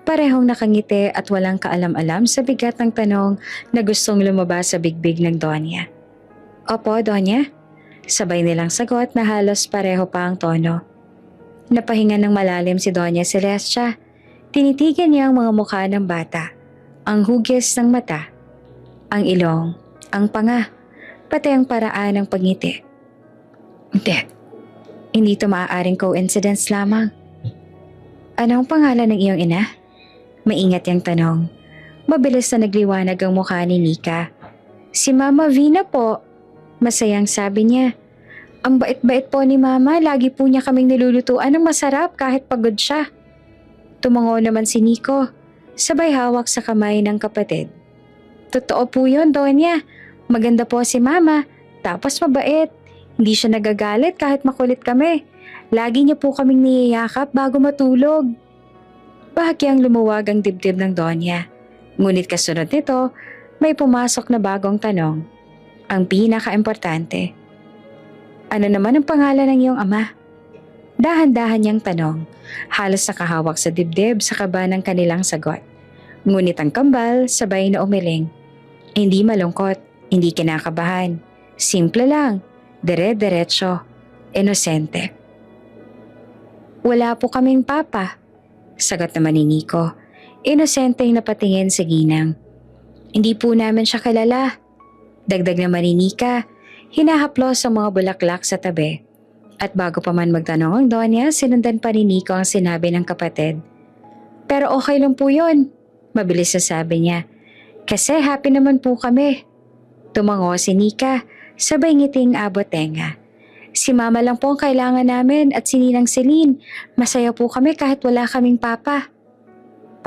Parehong nakangiti at walang kaalam-alam sa bigat ng tanong na gustong lumabas sa bigbig ng Donya. Opo, Donya. Sabay nilang sagot na halos pareho pa ang tono. Napahinga ng malalim si Doña Celestia. Tinitigan niya ang mga mukha ng bata, ang hugis ng mata, ang ilong, ang panga. pati ang paraan ng pagngiti. Hindi ito maaaring coincidence lamang. Ano ang pangalan ng iyong ina? Maingat yang tanong. Mabilis na nagliwanag ang mukha ni Nika. Si Mama Vina po. Masayang sabi niya. Ang bait-bait po ni Mama, lagi po niya kaming nilulutuan ng masarap kahit pagod siya. Tumango naman si Nico, sabay hawak sa kamay ng kapatid. Totoo po yun, Donya. Maganda po si Mama, tapos mabait. Hindi siya nagagalit kahit makulit kami. Lagi niya po kaming niyayakap bago matulog. Bahagyang lumuwag ang dibdib ng Donya. Ngunit kasunod nito, may pumasok na bagong tanong. Ang pinaka-importante. Ano naman ang pangalan ng iyong ama? Dahan-dahan niyang tanong. Halos nakahawak sa dibdib sa kaba ng kanilang sagot. Ngunit ang kambal sabay na umiling. Hindi malungkot, hindi kinakabahan. Simple lang, dire-diretso, inosente. Wala po kaming papa, sagot naman ni Nico. Inosenteng napatingin sa ginang. Hindi po namin siya kilala. Dagdag naman ni Nika, hinahaplos ang mga bulaklak sa tabi. At bago pa man magtanong ang Donya, sinundan pa ni Nico ang sinabi ng kapatid. Pero okay lang po yun, mabilis na sabi niya. Kasi happy naman po kami. Tumango si Nika, sabay ngiting abot tenga. Si Mama lang po ang kailangan namin at si Ninang Celine. Masaya po kami kahit wala kaming papa.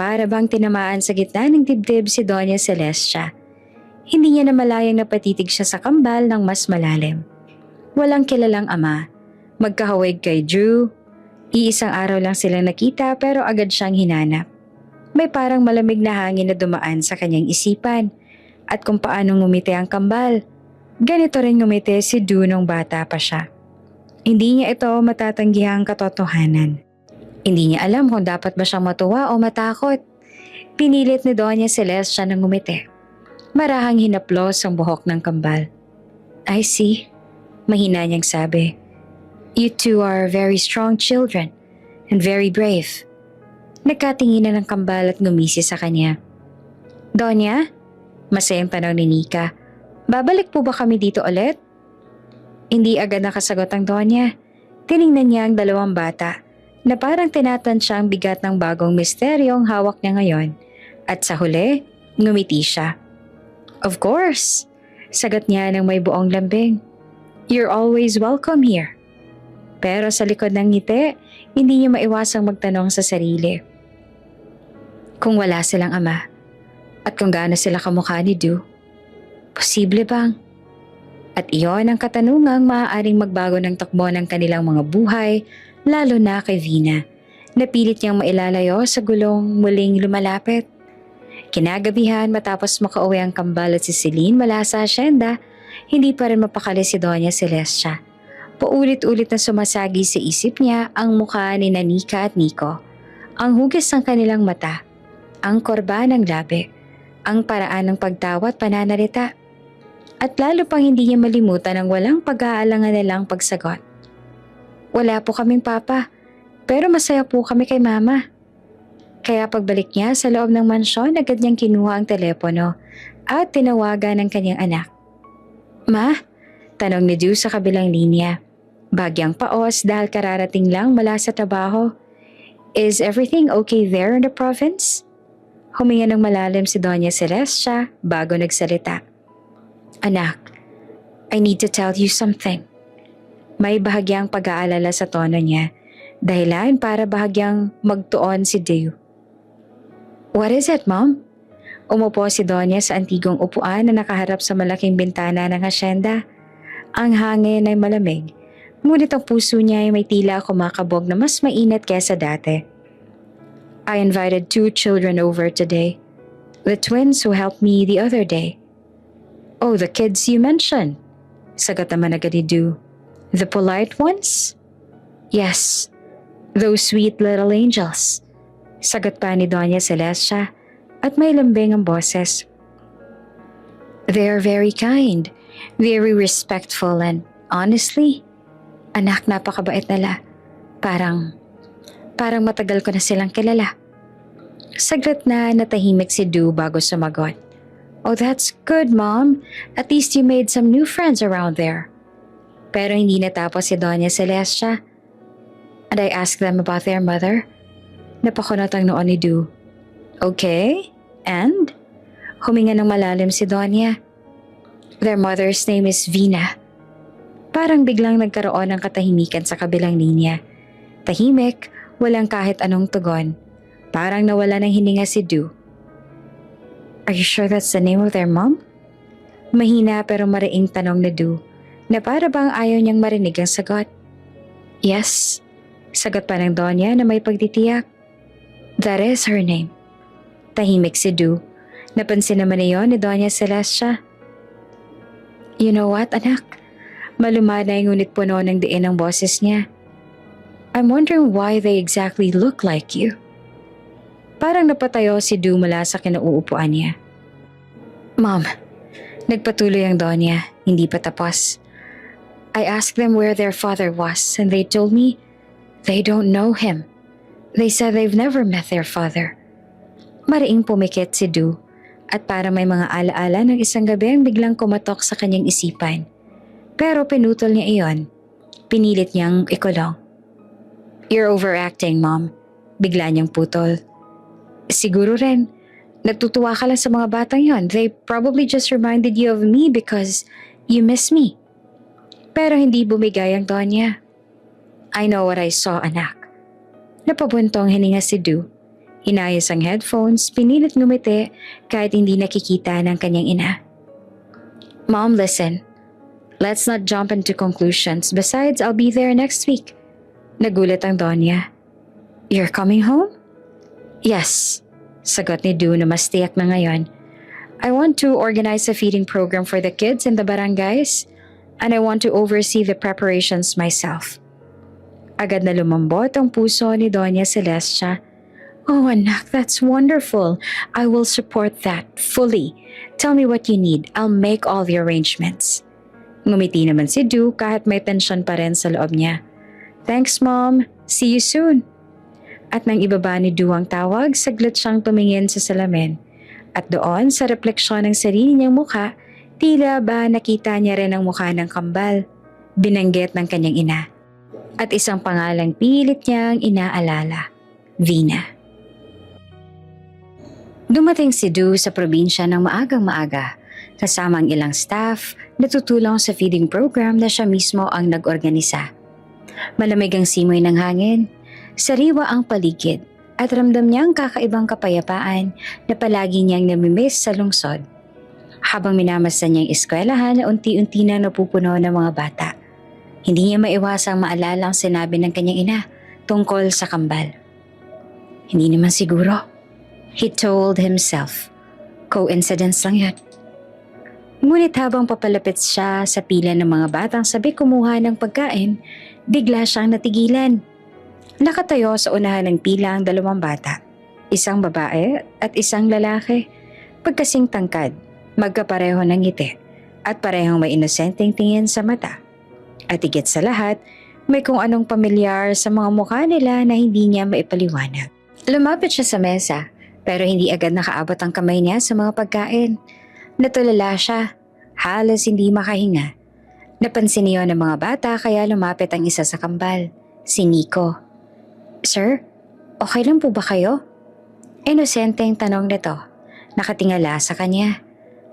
Para bang tinamaan sa gitna ng dibdib si Doña Celestia. Hindi niya namalayang napatitig siya sa kambal ng mas malalim. Walang kilalang ama. Magkahawig kay Drew. Iisang araw lang silang nakita pero agad siyang hinanap. May parang malamig na hangin na dumaan sa kanyang isipan. At kung paano ngumiti ang kambal. Ganito rin ngumiti si Drew nung bata pa siya. Hindi niya ito matatanggihang katotohanan. Hindi niya alam kung dapat ba siyang matuwa o matakot. Pinilit ni Doña Celestia na ngumiti. Marahang hinaplos ang buhok ng kambal. I see, mahina niyang sabi. You two are very strong children and very brave. Nagkatinginan ng kambal at ngumisi sa kanya. Doña? Masayang tanong ni Nika. Babalik po ba kami dito ulit? Hindi agad nakasagot ang Donya. Tiningnan niya ang dalawang bata na parang tinatansya ang bigat ng bagong misteryong hawak niya ngayon. At sa huli, ngumiti siya. Of course, sagot niya ng may buong lambing. You're always welcome here. Pero sa likod ng ngiti, hindi niya maiwasang magtanong sa sarili. Kung wala silang ama, at kung gaano sila kamukha ni Drew, posible bang? At iyon ang katanungang maaaring magbago ng takbo ng kanilang mga buhay, lalo na kay Vina. Napilit niyang mailalayo sa gulong muling lumalapit. Kinagabihan matapos makauwi ang kambal at si Celine mula sa asyenda, hindi pa rin mapakali si Doña Celestia. Paulit-ulit na sumasagi sa isip niya ang mukha ni Nika at Nico, ang hugis ng kanilang mata, ang korba ng labi, ang paraan ng pagtawa at pananalita. At lalo pang hindi niya malimutan ang walang pag-aalangan nilang pagsagot. Wala po kaming papa, pero masaya po kami kay Mama. Kaya pagbalik niya sa loob ng mansyon, agad niyang kinuha ang telepono at tinawagan ang kanyang anak. Ma? Tanong ni Drew sa kabilang linya. Bagyang paos dahil kararating lang mula sa trabaho. Is everything okay there in the province? Huminga ng malalim si Doña Celestia bago nagsalita. Anak, I need to tell you something. May bahagyang pag-aalala sa tono niya, dahilan para bahagyang magtuon si Drew. What is it, Mom? Umupo si Doña sa antigong upuan na nakaharap sa malaking bintana ng hasyenda. Ang hangin ay malamig, ngunit ang puso niya ay may tila kumakabog na mas mainit kesa dati. I invited 2 children over today. The twins who helped me the other day. Oh, the kids you mentioned. Sagot naman agad ni Drew. The polite ones? Yes, those sweet little angels. Sagot pa ni Doña Celestia at may lambing ang boses. They are very kind, very respectful and honestly, anak, napakabait nila. Parang matagal ko na silang kilala. Saglit na natahimik si Drew bago sumagot. Oh, that's good, Mom. At least you made some new friends around there. Pero hindi natapos si Doña Celestia. And I asked them about their mother. Napakunot ang noon ni Du. Okay, and? Huminga ng malalim si Doña. Their mother's name is Vina. Parang biglang nagkaroon ng katahimikan sa kabilang linya. Tahimik, walang kahit anong tugon. Parang nawala ng hininga si Du. Are you sure that's the name of their mom? Mahina pero mariing tanong ni Du, na para bang ayaw niyang marinig ang sagot. Yes, sagot pa ng Donya na may pagtitiyak. That is her name. Tahimik si Du. Napansin naman niyon ni Doña Celestia. You know what, anak? Malumanay ngunit puno ng diin ang boses niya. I'm wondering why they exactly look like you. Parang napatayo si Du mula sa kinauupuan niya. Mom, nagpatuloy ang Donya, hindi pa tapos. I asked them where their father was and they told me they don't know him. They said they've never met their father. Mariing pumikit si Du at para may mga alaala ng isang gabi ang biglang kumatok sa kanyang isipan. Pero pinutol niya iyon. Pinilit niyang ikulong. You're overacting, Mom. Bigla niyang putol. Siguro rin, natutuwa ka lang sa mga batang yon. They probably just reminded you of me because you miss me. Pero hindi bumigay ang Donya. I know what I saw, anak. Napabuntong hininga si Du. Hinayos ang headphones, pinilit ngumiti kahit hindi nakikita ng kanyang ina. Mom, listen. Let's not jump into conclusions. Besides, I'll be there next week. Nagulat ang Donya. You're coming home? Yes, sagot ni Du na mas tiyak na ngayon. I want to organize a feeding program for the kids in the barangays and I want to oversee the preparations myself. Agad na lumambot ang puso ni Doña Celestia. Oh anak, that's wonderful. I will support that fully. Tell me what you need. I'll make all the arrangements. Ngumiti naman si Du kahit may tensyon pa rin sa loob niya. Thanks, Mom. See you soon. At nang ibaba ni Du ang tawag, saglit siyang tumingin sa salamin. At doon sa refleksyon ng sarili niyang mukha, tila ba nakita niya rin ang mukha ng kambal. Binanggit ng kanyang ina. At isang pangalang pilit niyang inaalala, Vina. Dumating si Du sa probinsya ng maagang maaga, kasama ang ilang staff na tutulong sa feeding program na siya mismo ang nag-organisa. Malamig ang simoy ng hangin, sariwa ang paligid at ramdam niyang kakaibang kapayapaan na palagi niyang namimiss sa lungsod. Habang minamasan niyang eskwelahan na unti-unti na napupuno ng mga bata, hindi niya maiwasang maalala ang sinabi ng kanyang ina tungkol sa kambal. Hindi naman siguro, he told himself. Coincidence lang yun. Ngunit habang papalapit siya sa pila ng mga batang sabay kumuha ng pagkain, bigla siyang natigilan. Nakatayo sa unahan ng pila ang dalawang bata, isang babae at isang lalaki. Pagkasing tangkad, magkapareho ng ngiti at parehong may inosenteng tingin sa mata. At higit sa lahat, may kung anong pamilyar sa mga mukha nila na hindi niya maipaliwanag. Lumapit siya sa mesa pero hindi agad nakaabot ang kamay niya sa mga pagkain. Natulala siya, halos hindi makahinga. Napansin niyo ng mga bata kaya lumapit ang isa sa kambal, si Nico. Sir, okay lang po ba kayo? Inosenteng tanong nito, nakatingala sa kanya.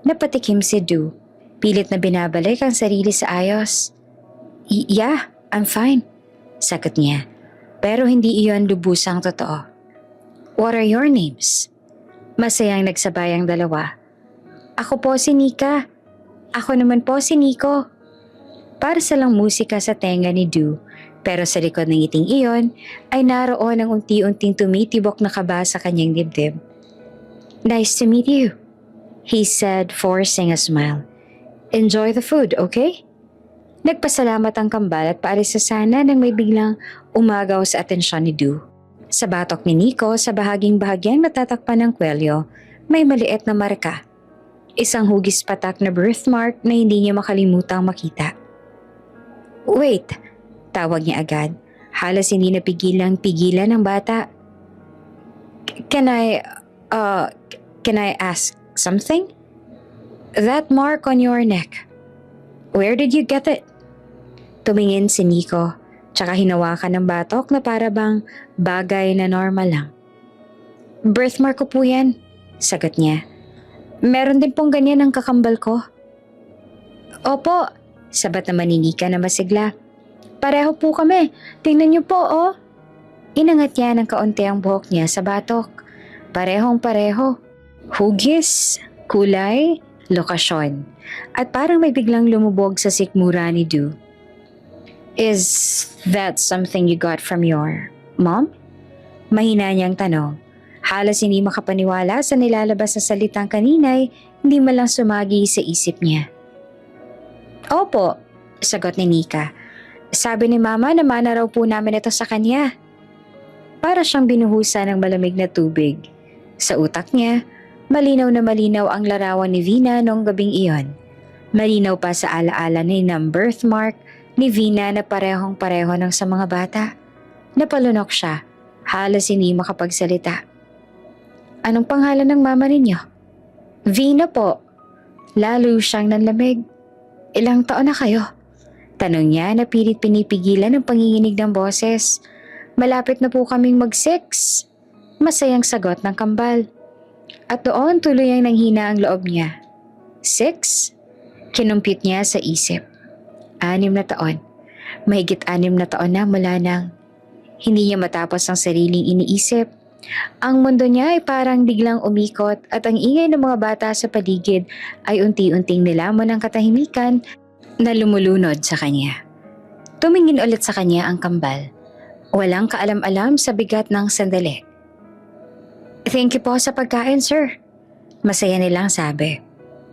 Napatikim si Du, pilit na binabalik ang sarili sa ayos. Yeah, I'm fine, sagot niya. Pero hindi iyon lubusang totoo. What are your names? Masayang nagsabay ang dalawa. Ako po si Nika. Ako naman po si Nico. Para salang musika sa tenga ni Du, pero sa likod ng ngiting iyon ay naroon ang unti-unting tumitibok na kaba sa kanyang dibdib. Nice to meet you, he said, forcing a smile. Enjoy the food, okay? Nagpasalamat ang kambal at paalis sa sana nang may biglang umagaw sa atensyon ni Du. Sa batok ni Nico sa bahagyang natatakpan ng kwelyo, may maliit na marka. Isang hugis patak na birthmark na hindi niya makalimutang makita. Wait, tawag niya agad. Halos hindi napigilan ng bata. Can I ask something? That mark on your neck. Where did you get it? Tumingin si Nico, tsaka hinawakan ng batok na para bang bagay na normal lang. Birthmark ko po yan, sagot niya. Meron din pong ganyan ang kakambal ko. Opo, sabat naman ni Nika na masigla. Pareho po kami, tingnan niyo po oh. Inangat niya ng kaunti ang buhok niya sa batok. Parehong pareho. Hugis, kulay, lokasyon. At parang may biglang lumubog sa sikmura ni Du. Is that something you got from your mom? Mahina niyang tanong. Halos hindi makapaniwala sa nilalabas na salitang kaninay, hindi man lang sumagi sa isip niya. Opo, sagot ni Nika. Sabi ni Mama na mana raw po namin ito sa kanya. Para siyang binuhusan ng malamig na tubig. Sa utak niya, malinaw na malinaw ang larawan ni Vina noong gabing iyon. Malinaw pa sa alaala ni ng birthmark ni Vina na parehong-pareho ng sa mga bata. Napalunok siya, halos hindi makapagsalita. Anong pangalan ng mama ninyo? Vina po. Lalo siyang nanlamig. Ilang taon na kayo? Tanong niya na pilit pinipigilan ng panginginig ng boses. Malapit na po kaming mag-6. Masayang sagot ng kambal. At doon tuloy ang nanghina ang loob niya. 6? Kinumpit niya sa isip. 6 na taon. Mahigit 6 na taon na mula nang hindi niya matapos ang sariling iniisip. Ang mundo niya ay parang biglang umikot at ang ingay ng mga bata sa paligid ay unti-unting nilamon ng katahimikan na lumulunod sa kanya. Tumingin ulit sa kanya ang kambal. Walang kaalam-alam sa bigat ng sandali. Thank you po sa pagkain, sir. Masaya nilang sabi.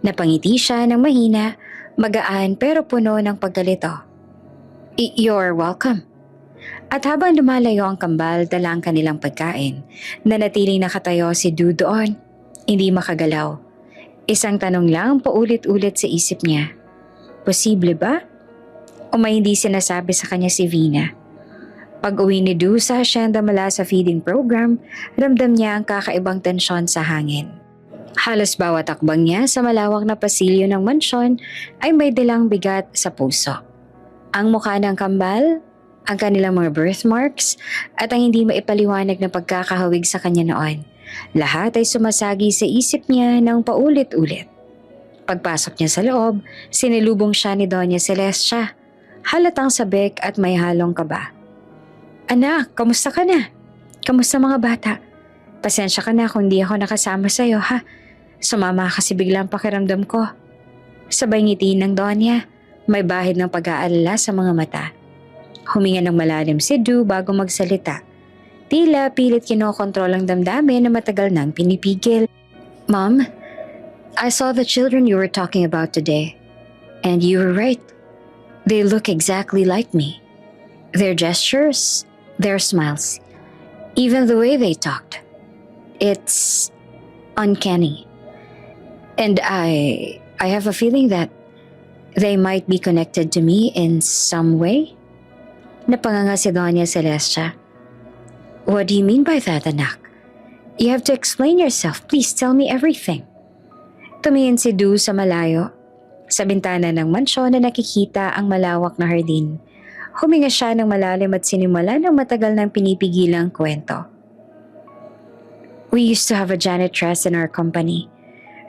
Napangiti siya ng mahina, magaan pero puno ng paggalito. You're welcome. At habang lumalayo ang kambal dala ang kanilang pagkain, nanatiling nakatayo si Du doon, hindi makagalaw. Isang tanong lang paulit-ulit sa isip niya. Posible ba? O may hindi sinasabi sa kanya si Vina? Pag-uwi ni Du sa asyenda mula sa feeding program, ramdam niya ang kakaibang tensyon sa hangin. Halos bawat akbang niya sa malawak na pasilyo ng mansyon ay may dalang bigat sa puso. Ang mukha ng kambal, ang kanilang mga birthmarks, at ang hindi maipaliwanag na pagkakahawig sa kanya noon. Lahat ay sumasagi sa isip niya ng paulit-ulit. Pagpasok niya sa loob, sinilubong siya ni Doña Celestia. Halatang sabik at may halong kaba. Anak, kamusta ka na? Kamusta mga bata? Pasensya ka na kung di ako nakasama sa'yo ha. Sumama kasi biglang pakiramdam ko. Sabay ngiti ng Doña, may bahid ng pag-aalala sa mga mata. Huminga ng malalim si Du bago magsalita. Tila pilit kinokontrol ang damdamin na matagal nang pinipigil. Mom, I saw the children you were talking about today. And you were right. They look exactly like me. Their gestures, their smiles, even the way they talked. It's uncanny. And I have a feeling that they might be connected to me in some way. Napanganga si Doña Celestia. What do you mean by that, anak? You have to explain yourself. Please tell me everything. Tumingin si Du sa malayo. Sa bintana ng mansyon na nakikita ang malawak na hardin. Huminga siya ng malalim at sinimula ng matagal nang pinipigilang kwento. We used to have a janitress in our company.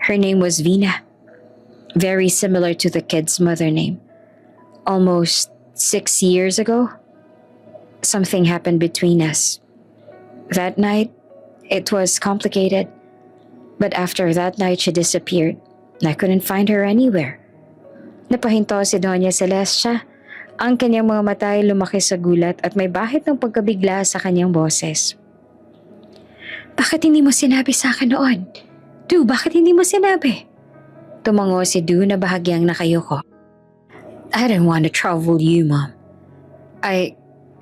Her name was Vina. Very similar to the kid's mother name. Almost 6 years ago, something happened between us. That night, it was complicated. But after that night, she disappeared. I couldn't find her anywhere. Napahinto si Doña Celestia. Ang kanyang mga mata ay lumaki sa gulat at may bahid ng pagkabigla sa kanyang boses. Bakit hindi mo sinabi sa akin noon? Du, bakit hindi mo sinabi? Tumango si Du na bahagyang nakayuko. I didn't want to trouble you, Mom. I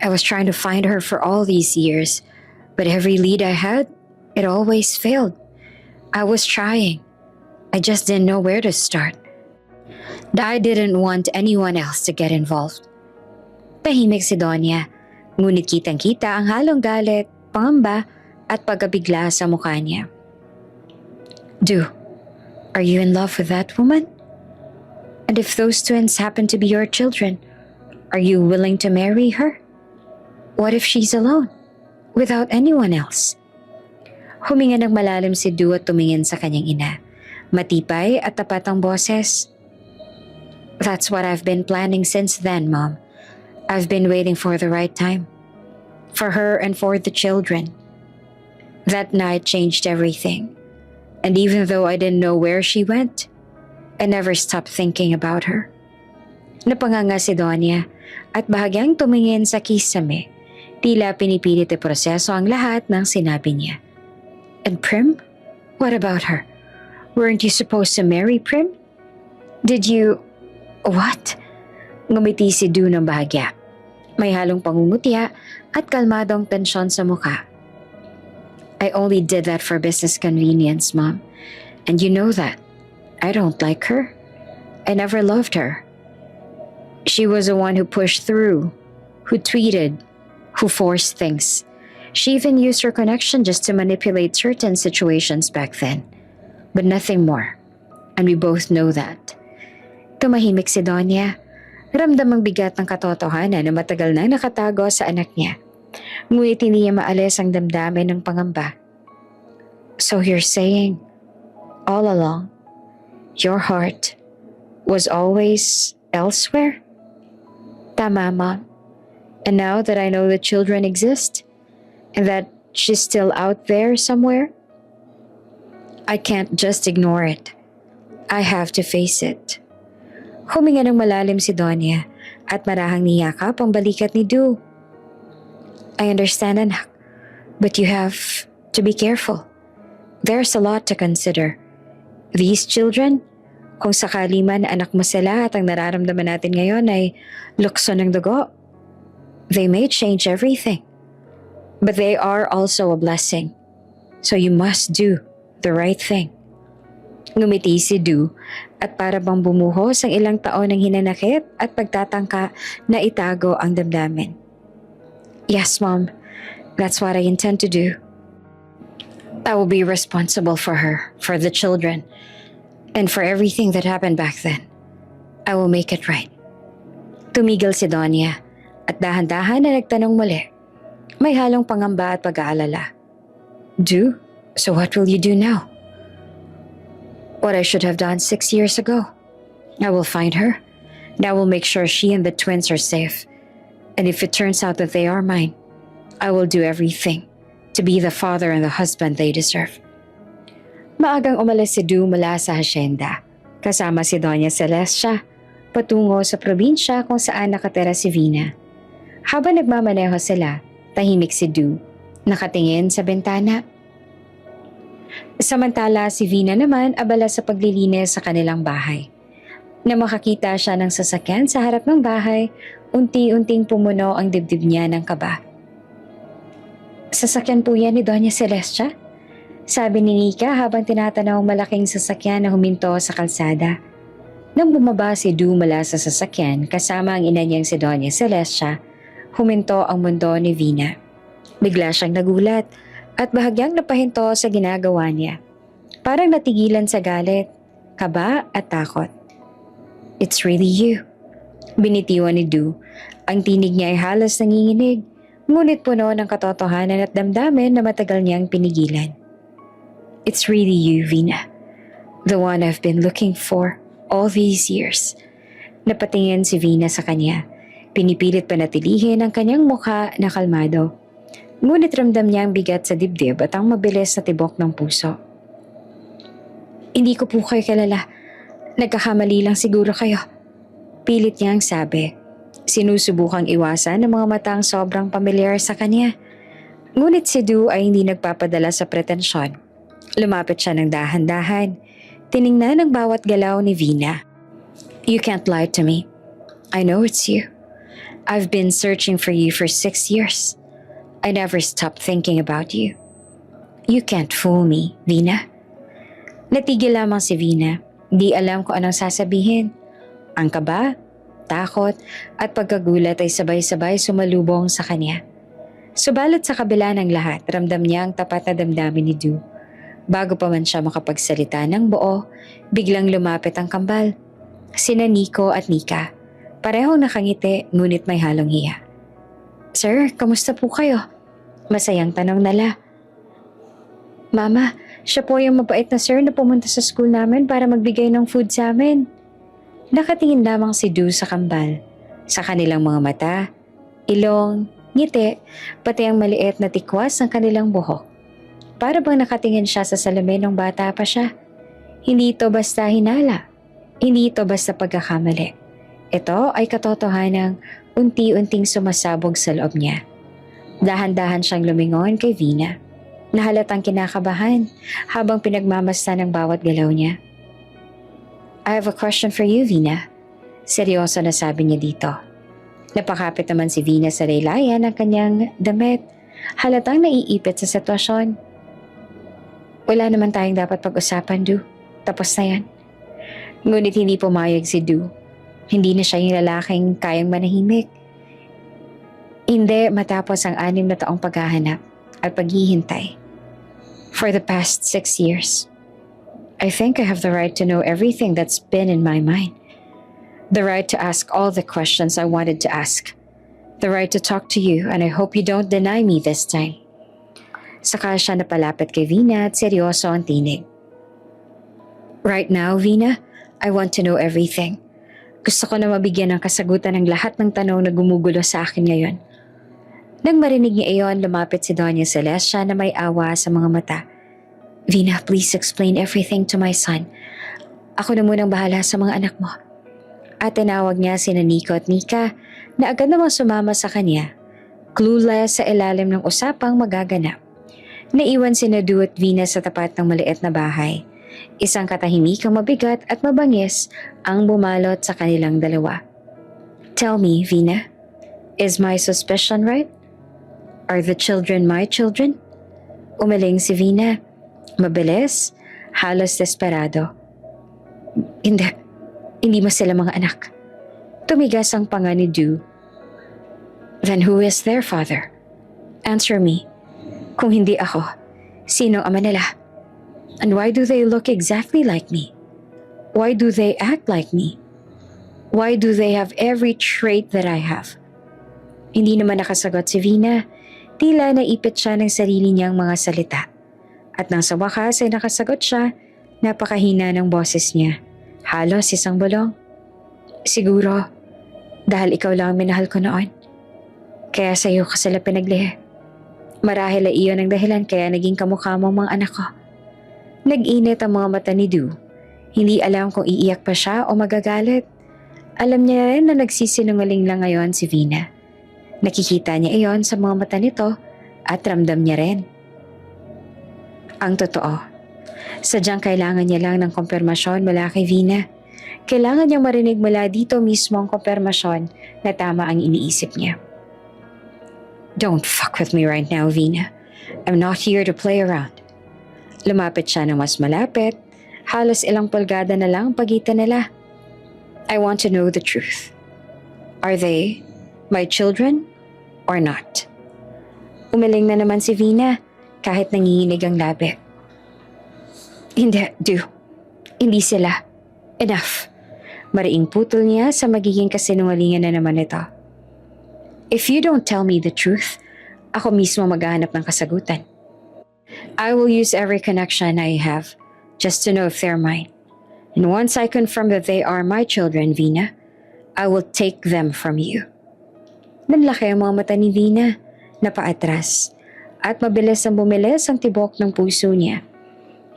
was trying to find her for all these years, but every lead I had, it always failed. I was trying. I just didn't know where to start. I didn't want anyone else to get involved. Tahimik si Donya, ngunit kitang-kita ang halong galit, pangamba at pagkabigla sa mukha niya. Du, Are you in love with that woman? And if those twins happen to be your children, are you willing to marry her? What if she's alone, without anyone else? Huminga ng malalim si Du at tumingin sa kanyang ina. Matipay at tapat ang boses. That's what I've been planning since then, Mom. I've been waiting for the right time. For her and for the children. That night changed everything. And even though I didn't know where she went, I never stopped thinking about her. Napanganga si Donya at bahagyang tumingin sa kisame. Tila pinipilit iproseso ang lahat ng sinabi niya. And Prim? What about her? Weren't you supposed to marry Prim? Did you... What? Ngumiti si Du ng bahagya. May halong pangungutya at kalmadong tensyon sa mukha. I only did that for business convenience, Mom. And you know that. I don't like her. I never loved her. She was the one who pushed through, who tweeted, who forced things. She even used her connection just to manipulate certain situations back then. But nothing more. And we both know that. Tumahimik si Donya. Ramdam ang bigat ng katotohanan na matagal na nakatago sa anak niya. Ngunit hindi niya maalis ang damdamin ng pangamba. So you're saying, all along, your heart was always elsewhere? Tama, Mom. And now that I know the children exist, and that she's still out there somewhere, I can't just ignore it. I have to face it. Huminga ng malalim si Donya at marahang niyakap ang balikat ni Du. I understand, anak, but you have to be careful. There's a lot to consider. These children, kung sakali man anak mo sila at ang nararamdaman natin ngayon ay lukso ng dugo, they may change everything. But they are also a blessing. So you must do the right thing. Ngumiti si Du at para bang bumuhos ang ilang taon ng hinanakit at pagtatangka na itago ang damdamin. Yes, Mom. That's what I intend to do. I will be responsible for her, for the children, and for everything that happened back then. I will make it right. Tumigil si Donya at dahan-dahan na nagtanong muli. May halong pangamba at pag-aalala. Do? So what will you do now? What I should have done 6 years ago. I will find her, and I will make sure she and the twins are safe. And if it turns out that they are mine, I will do everything to be the father and the husband they deserve. Maagang umalis si Du mula sa hasyenda, kasama si Doña Celestia, patungo sa probinsya kung saan nakatira si Vina. Habang nagmamaneho sila, tahimik si Du, nakatingin sa bintana. Samantala si Vina naman abala sa paglilinis sa kanilang bahay. Na makakita siya ng sasakyan sa harap ng bahay, unti-unting pumuno ang dibdib niya ng kaba. Sasakyan po yan ni Doña Celestia? Sabi ni Nika habang tinatanaw ang malaking sasakyan na huminto sa kalsada. Nang bumaba si Du mula sa sasakyan kasama ang ina niyang si Doña Celestia, huminto ang mundo ni Vina. Bigla siyang nagulat at bahagyang napahinto sa ginagawa niya. Parang natigilan sa galit, kaba at takot. It's really you. Binitiwan ni Du. Ang tinig niya ay halos nanginginig, ngunit puno ng katotohanan at damdamin na matagal niyang pinigilan. It's really you, Vina. The one I've been looking for all these years. Napatingin si Vina sa kanya. Pinipilit panatilihin ang kanyang mukha na kalmado. Ngunit ramdam niya ang bigat sa dibdib at ang mabilis na tibok ng puso. Hindi ko po kayo kilala. Nagkakamali lang siguro kayo. Pilit niyang sabi. Sinusubukang iwasan ng mga matang sobrang pamilyar sa kanya. Ngunit si Du ay hindi nagpapadala sa pretensyon. Lumapit siya ng dahan-dahan. Tiningnan ang bawat galaw ni Vina. You can't lie to me. I know it's you. I've been searching for you for 6 years. I never stopped thinking about you. You can't fool me, Vina. Natigil lamang si Vina. Di alam kung anong sasabihin. Ang kaba, takot, at pagkagulat ay sabay-sabay sumalubong sa kanya. Subalit sa kabila ng lahat, ramdam niya ang tapat na damdamin ni Du. Bago pa man siya makapagsalita ng buo, biglang lumapit ang kambal. Sina Nico at Nika. Parehong nakangiti ngunit may halong hiya. Sir, kamusta po kayo? Masayang tanong nila. Mama, siya po yung mabait na sir na pumunta sa school namin para magbigay ng food sa amin. Nakatingin lamang si Du sa kambal. Sa kanilang mga mata, ilong, ngiti, pati ang maliit na tikwas ng kanilang buhok. Para bang nakatingin siya sa salamin nung bata pa siya. Hindi ito basta hinala. Hindi ito basta pagkakamali. Ito ay katotohanang unti-unting sumasabog sa loob niya. Dahan-dahan siyang lumingon kay Vina. Nahalatang kinakabahan habang pinagmamasta ng bawat galaw niya. I have a question for you, Vina. Seryoso na sabi niya dito. Napakapit naman si Vina sa laylayan ng kanyang damit. Halatang naiipit sa sitwasyon. Wala naman tayong dapat pag-usapan, Du. Tapos na yan. Ngunit hindi pumayag si Du. Hindi na siya yung lalaking kayang manahimik. Hindi matapos ang 6 na taong paghahanap at paghihintay. For the past 6 years, I think I have the right to know everything that's been in my mind. The right to ask all the questions I wanted to ask. The right to talk to you, and I hope you don't deny me this time. Saka siya napalapit kay Vina at seryoso ang tinig. Right now, Vina, I want to know everything. Gusto ko na mabigyan ng kasagutan ng lahat ng tanong na gumugulo sa akin ngayon. Nang marinig niya iyon, lumapit si Doña Celestia na may awa sa mga mata. Vina, please explain everything to my son. Ako na munang bahala sa mga anak mo. At tinawag niya sina Nico at Nika na agad namang sumama sa kanya. Clueless sa ilalim ng usapang magaganap. Naiwan si Du at Vina sa tapat ng maliit na bahay. Isang katahimikang mabigat at mabangis ang bumalot sa kanilang dalawa. Tell me, Vina, is my suspicion right? Are the children my children? Umaling si Vina. Mabilis, halos desperado. Hindi mo sila mga anak. Tumigas ang panga ni Du. Then who is their father? Answer me. Kung hindi ako, sino ang ama nila? And why do they look exactly like me? Why do they act like me? Why do they have every trait that I have? Hindi naman nakasagot si Vina. Tila naipit siya ng sarili niyang mga salita. At nang sa wakas ay nakasagot siya, napakahina ng boses niya. Halos isang bulong. Siguro, dahil ikaw lang ang minahal ko noon. Kaya sa iyo ko sila pinaglihi. Marahil ay iyon ang dahilan kaya naging kamukha mo mga anak ko. Nag-init ang mga mata ni Du. Hindi alam kung iiyak pa siya o magagalit. Alam niya rin na nagsisinungaling lang ngayon si Vina. Nakikita niya iyon sa mga mata nito at ramdam niya rin. Ang totoo, sadyang kailangan niya lang ng kumpirmasyon mula kay Vina. Kailangan niyang marinig mula dito mismo ang kumpirmasyon na tama ang iniisip niya. Don't fuck with me right now, Vina. I'm not here to play around. Lumapit siya ng mas malapit. Halos ilang pulgada na lang ang pagitan nila. I want to know the truth. Are they my children or not? Umiling na naman si Vina kahit nanginginig ang labi. Hindi, Du. Hindi sila. Enough. Mariing putol niya sa magiging kasinungalingan na naman ito. If you don't tell me the truth, ako mismo maghahanap ng kasagutan. I will use every connection I have just to know if they're mine. And once I confirm that they are my children, Vina, I will take them from you. Nanlaki ang mga mata ni Vina, napaatras, at mabilis ang bumilis ang tibok ng puso niya.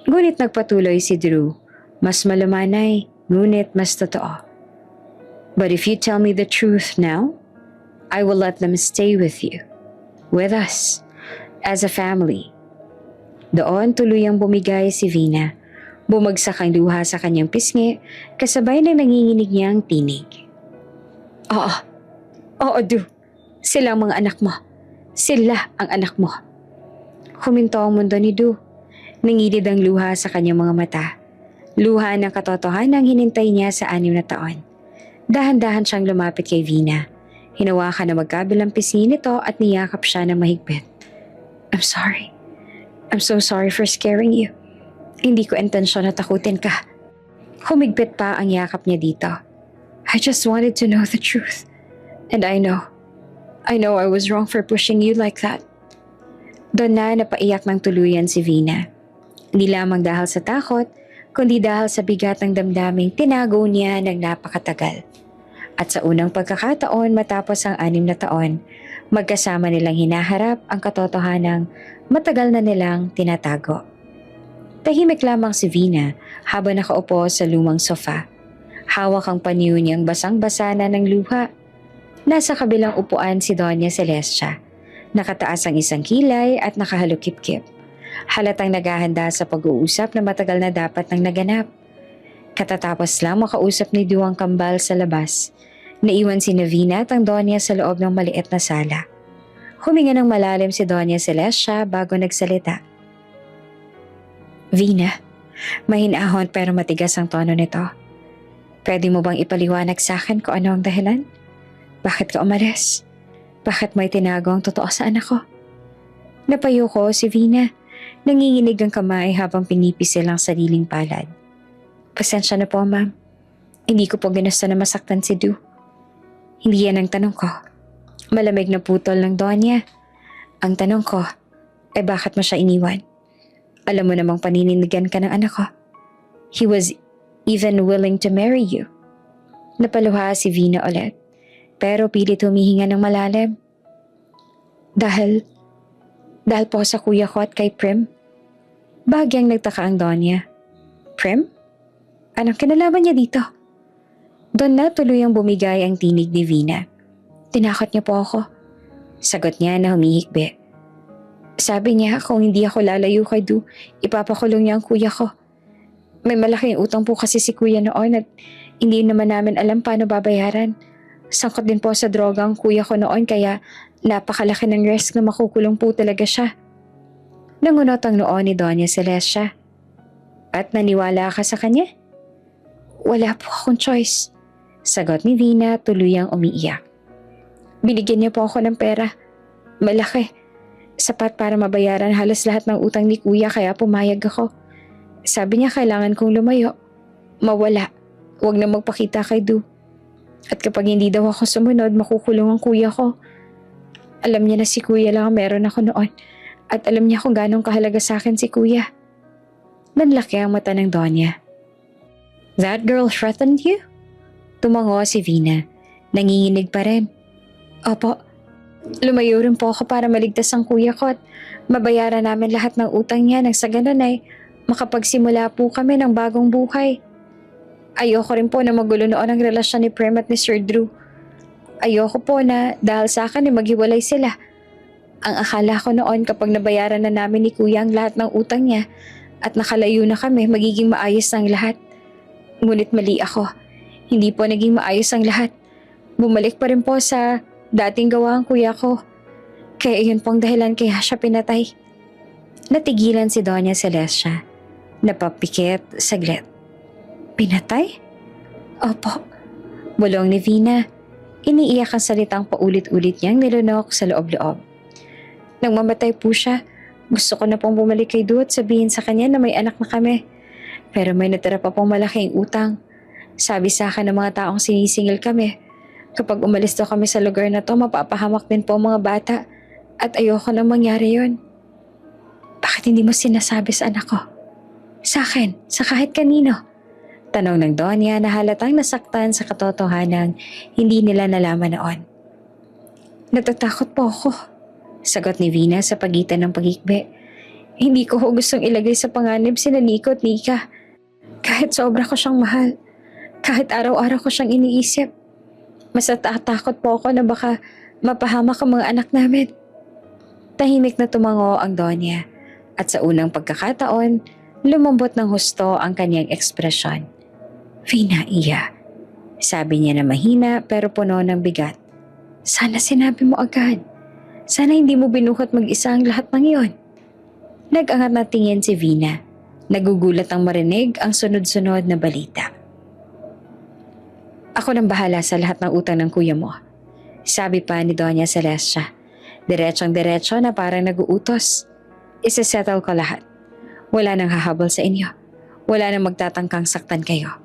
Ngunit nagpatuloy si Drew, mas malumanay, ngunit mas totoo. But if you tell me the truth now, I will let them stay with you, with us, as a family. Doon tuluyang bumigay si Vina. Bumagsak ang luha sa kanyang pisngi, kasabay ng nanginginig niyang tinig. Oo, Du. Sila ang mga anak mo. Sila ang anak mo. Huminto ang mundo ni Du. Nangilid ang luha sa kanyang mga mata. Luha ng katotohanan ang hinintay niya sa 6 na taon. Dahan-dahan siyang lumapit kay Vina. Hinawakan na magkabilang pisngi nito at niyakap siya ng mahigpit. I'm sorry. I'm so sorry for scaring you. Hindi ko intensyon na takutin ka. Humigpit pa ang yakap niya dito. I just wanted to know the truth. And I know I was wrong for pushing you like that. Doon na napaiyak ng tuluyan si Vina. Hindi lamang dahil sa takot, kundi dahil sa bigat ng damdaming tinago niya ng napakatagal. At sa unang pagkakataon matapos ang 6 na taon, magkasama nilang hinaharap ang katotohanang matagal na nilang tinatago. Tahimik lamang si Vina habang nakaupo sa lumang sofa. Hawak ang panyo niyang basang-basa na ng luha. Nasa kabilang upuan si Doña Celestia. Nakataas ang isang kilay at nakahalukip-kip. Halatang naghahanda sa pag-uusap na matagal na dapat nang naganap. Katatapos lang makausap ni Duwang Kambal sa labas. Naiwan si Navina at ang Doña sa loob ng maliit na sala. Huminga ng malalim si Doña Celestia bago nagsalita. Vina, mahinahon pero matigas ang tono nito. Pwede mo bang ipaliwanag sa akin kung ano ang dahilan? Bakit ka umalis? Bakit may tinago ang totoo sa anak ko? Napayo ko si Vina. Nanginginig ang kamay habang pinipisil ang sariling palad. Pasensya na po, ma'am. Hindi ko po ginusto na masaktan si Du. Hindi yan ang tanong ko. Malamig na putol ng Donya. Ang tanong ko, ay bakit mo siya iniwan? Alam mo namang panininigan ka ng anak ko. He was even willing to marry you. Napaluha si Vina ulit, pero pilit humihinga ng malalim. Dahil po sa kuya ko at kay Prim. Bahagyang nagtaka ang Donya. Prim? Anong kinalaman niya dito? Doon na tuluyang bumigay ang tinig ni Vina. Tinakot niya po ako. Sagot niya na humihikbi. Sabi niya kung hindi ako lalayo kay Du, ipapakulong niya ang kuya ko. May malaking utang po kasi si kuya noon at hindi naman namin alam paano babayaran. Sangkot din po sa droga ang kuya ko noon kaya napakalaki ng risk na makukulong po talaga siya. Nangunot ang noon ni Doña Celestia. At naniwala ka sa kanya? Wala po akong choice. Sagot ni Vina tuluyang umiiyak. Binigyan niya po ako ng pera. Malaki. Sapat para mabayaran halos lahat ng utang ni kuya kaya pumayag ako. Sabi niya kailangan kong lumayo. Mawala. Huwag na magpakita kay Du. At kapag hindi daw ako sumunod, makukulong ang kuya ko. Alam niya na si kuya lang ang meron ako noon. At alam niya kung gano'ng kahalaga sa akin si kuya. Nanlaki ang mata ng Donya. That girl threatened you? Tumango si Vina. Nanginginig pa rin. Opo. Lumayo rin po ako para maligtas ang kuya ko at mabayaran namin lahat ng utang niya nang sa ganun ay makapagsimula po kami ng bagong buhay. Ayoko rin po na magulo noon ang relasyon ni Prem at ni Sir Drew. Ayoko po na dahil sa akin ay maghiwalay sila. Ang akala ko noon kapag nabayaran na namin ni kuya ang lahat ng utang niya at nakalayo na kami, magiging maayos ang lahat. Ngunit mali ako. Hindi po naging maayos ang lahat. Bumalik pa rin po sa dating gawa ang kuya ko. Kaya yun pong dahilan kaya siya pinatay. Natigilan si Doña Celestia. Napapikit saglit. Pinatay? Opo. Bulong ni Vina. Iniiyak ang salitang paulit-ulit niyang nilunok sa loob-loob. Nang mamatay po siya, gusto ko na pong bumalik kay Du at sabihin sa kanya na may anak na kami. Pero may natira pa pong malaking utang. Sabi sa akin ng mga taong sinisingil kami. Kapag umalis daw kami sa lugar na to, mapapahamak din po ang mga bata. At ayoko na mangyari yun. Bakit hindi mo sinasabi sa anak ko? Sa akin, sa kahit kanino. Tanong ng Donya na halatang nasaktan sa katotohanang hindi nila nalaman noon. Natatakot po ako. Sagot ni Vina sa pagitan ng pagikbi. Hindi ko gustong ilagay sa panganib sina Nico at Nika. Kahit sobra ko siyang mahal. Kahit araw-araw ko siyang iniisip. Mas natatakot po ako na baka mapahamak ang mga anak namin. Tahimik na tumango ang Donya. At sa unang pagkakataon, lumambot ng husto ang kanyang ekspresyon. Vina, iya. Sabi niya na mahina pero puno ng bigat. Sana sinabi mo agad. Sana hindi mo binuhat mag-isa ang lahat ng iyon. Nag-angat na tingin si Vina. Nagugulat ang marinig ang sunod-sunod na balita. Ako nang bahala sa lahat ng utang ng kuya mo. Sabi pa ni Doña Celestia. Diretsong-diretso na parang nag-uutos. Isa-settle ko lahat. Wala nang hahabol sa inyo. Wala nang magtatangkang saktan kayo.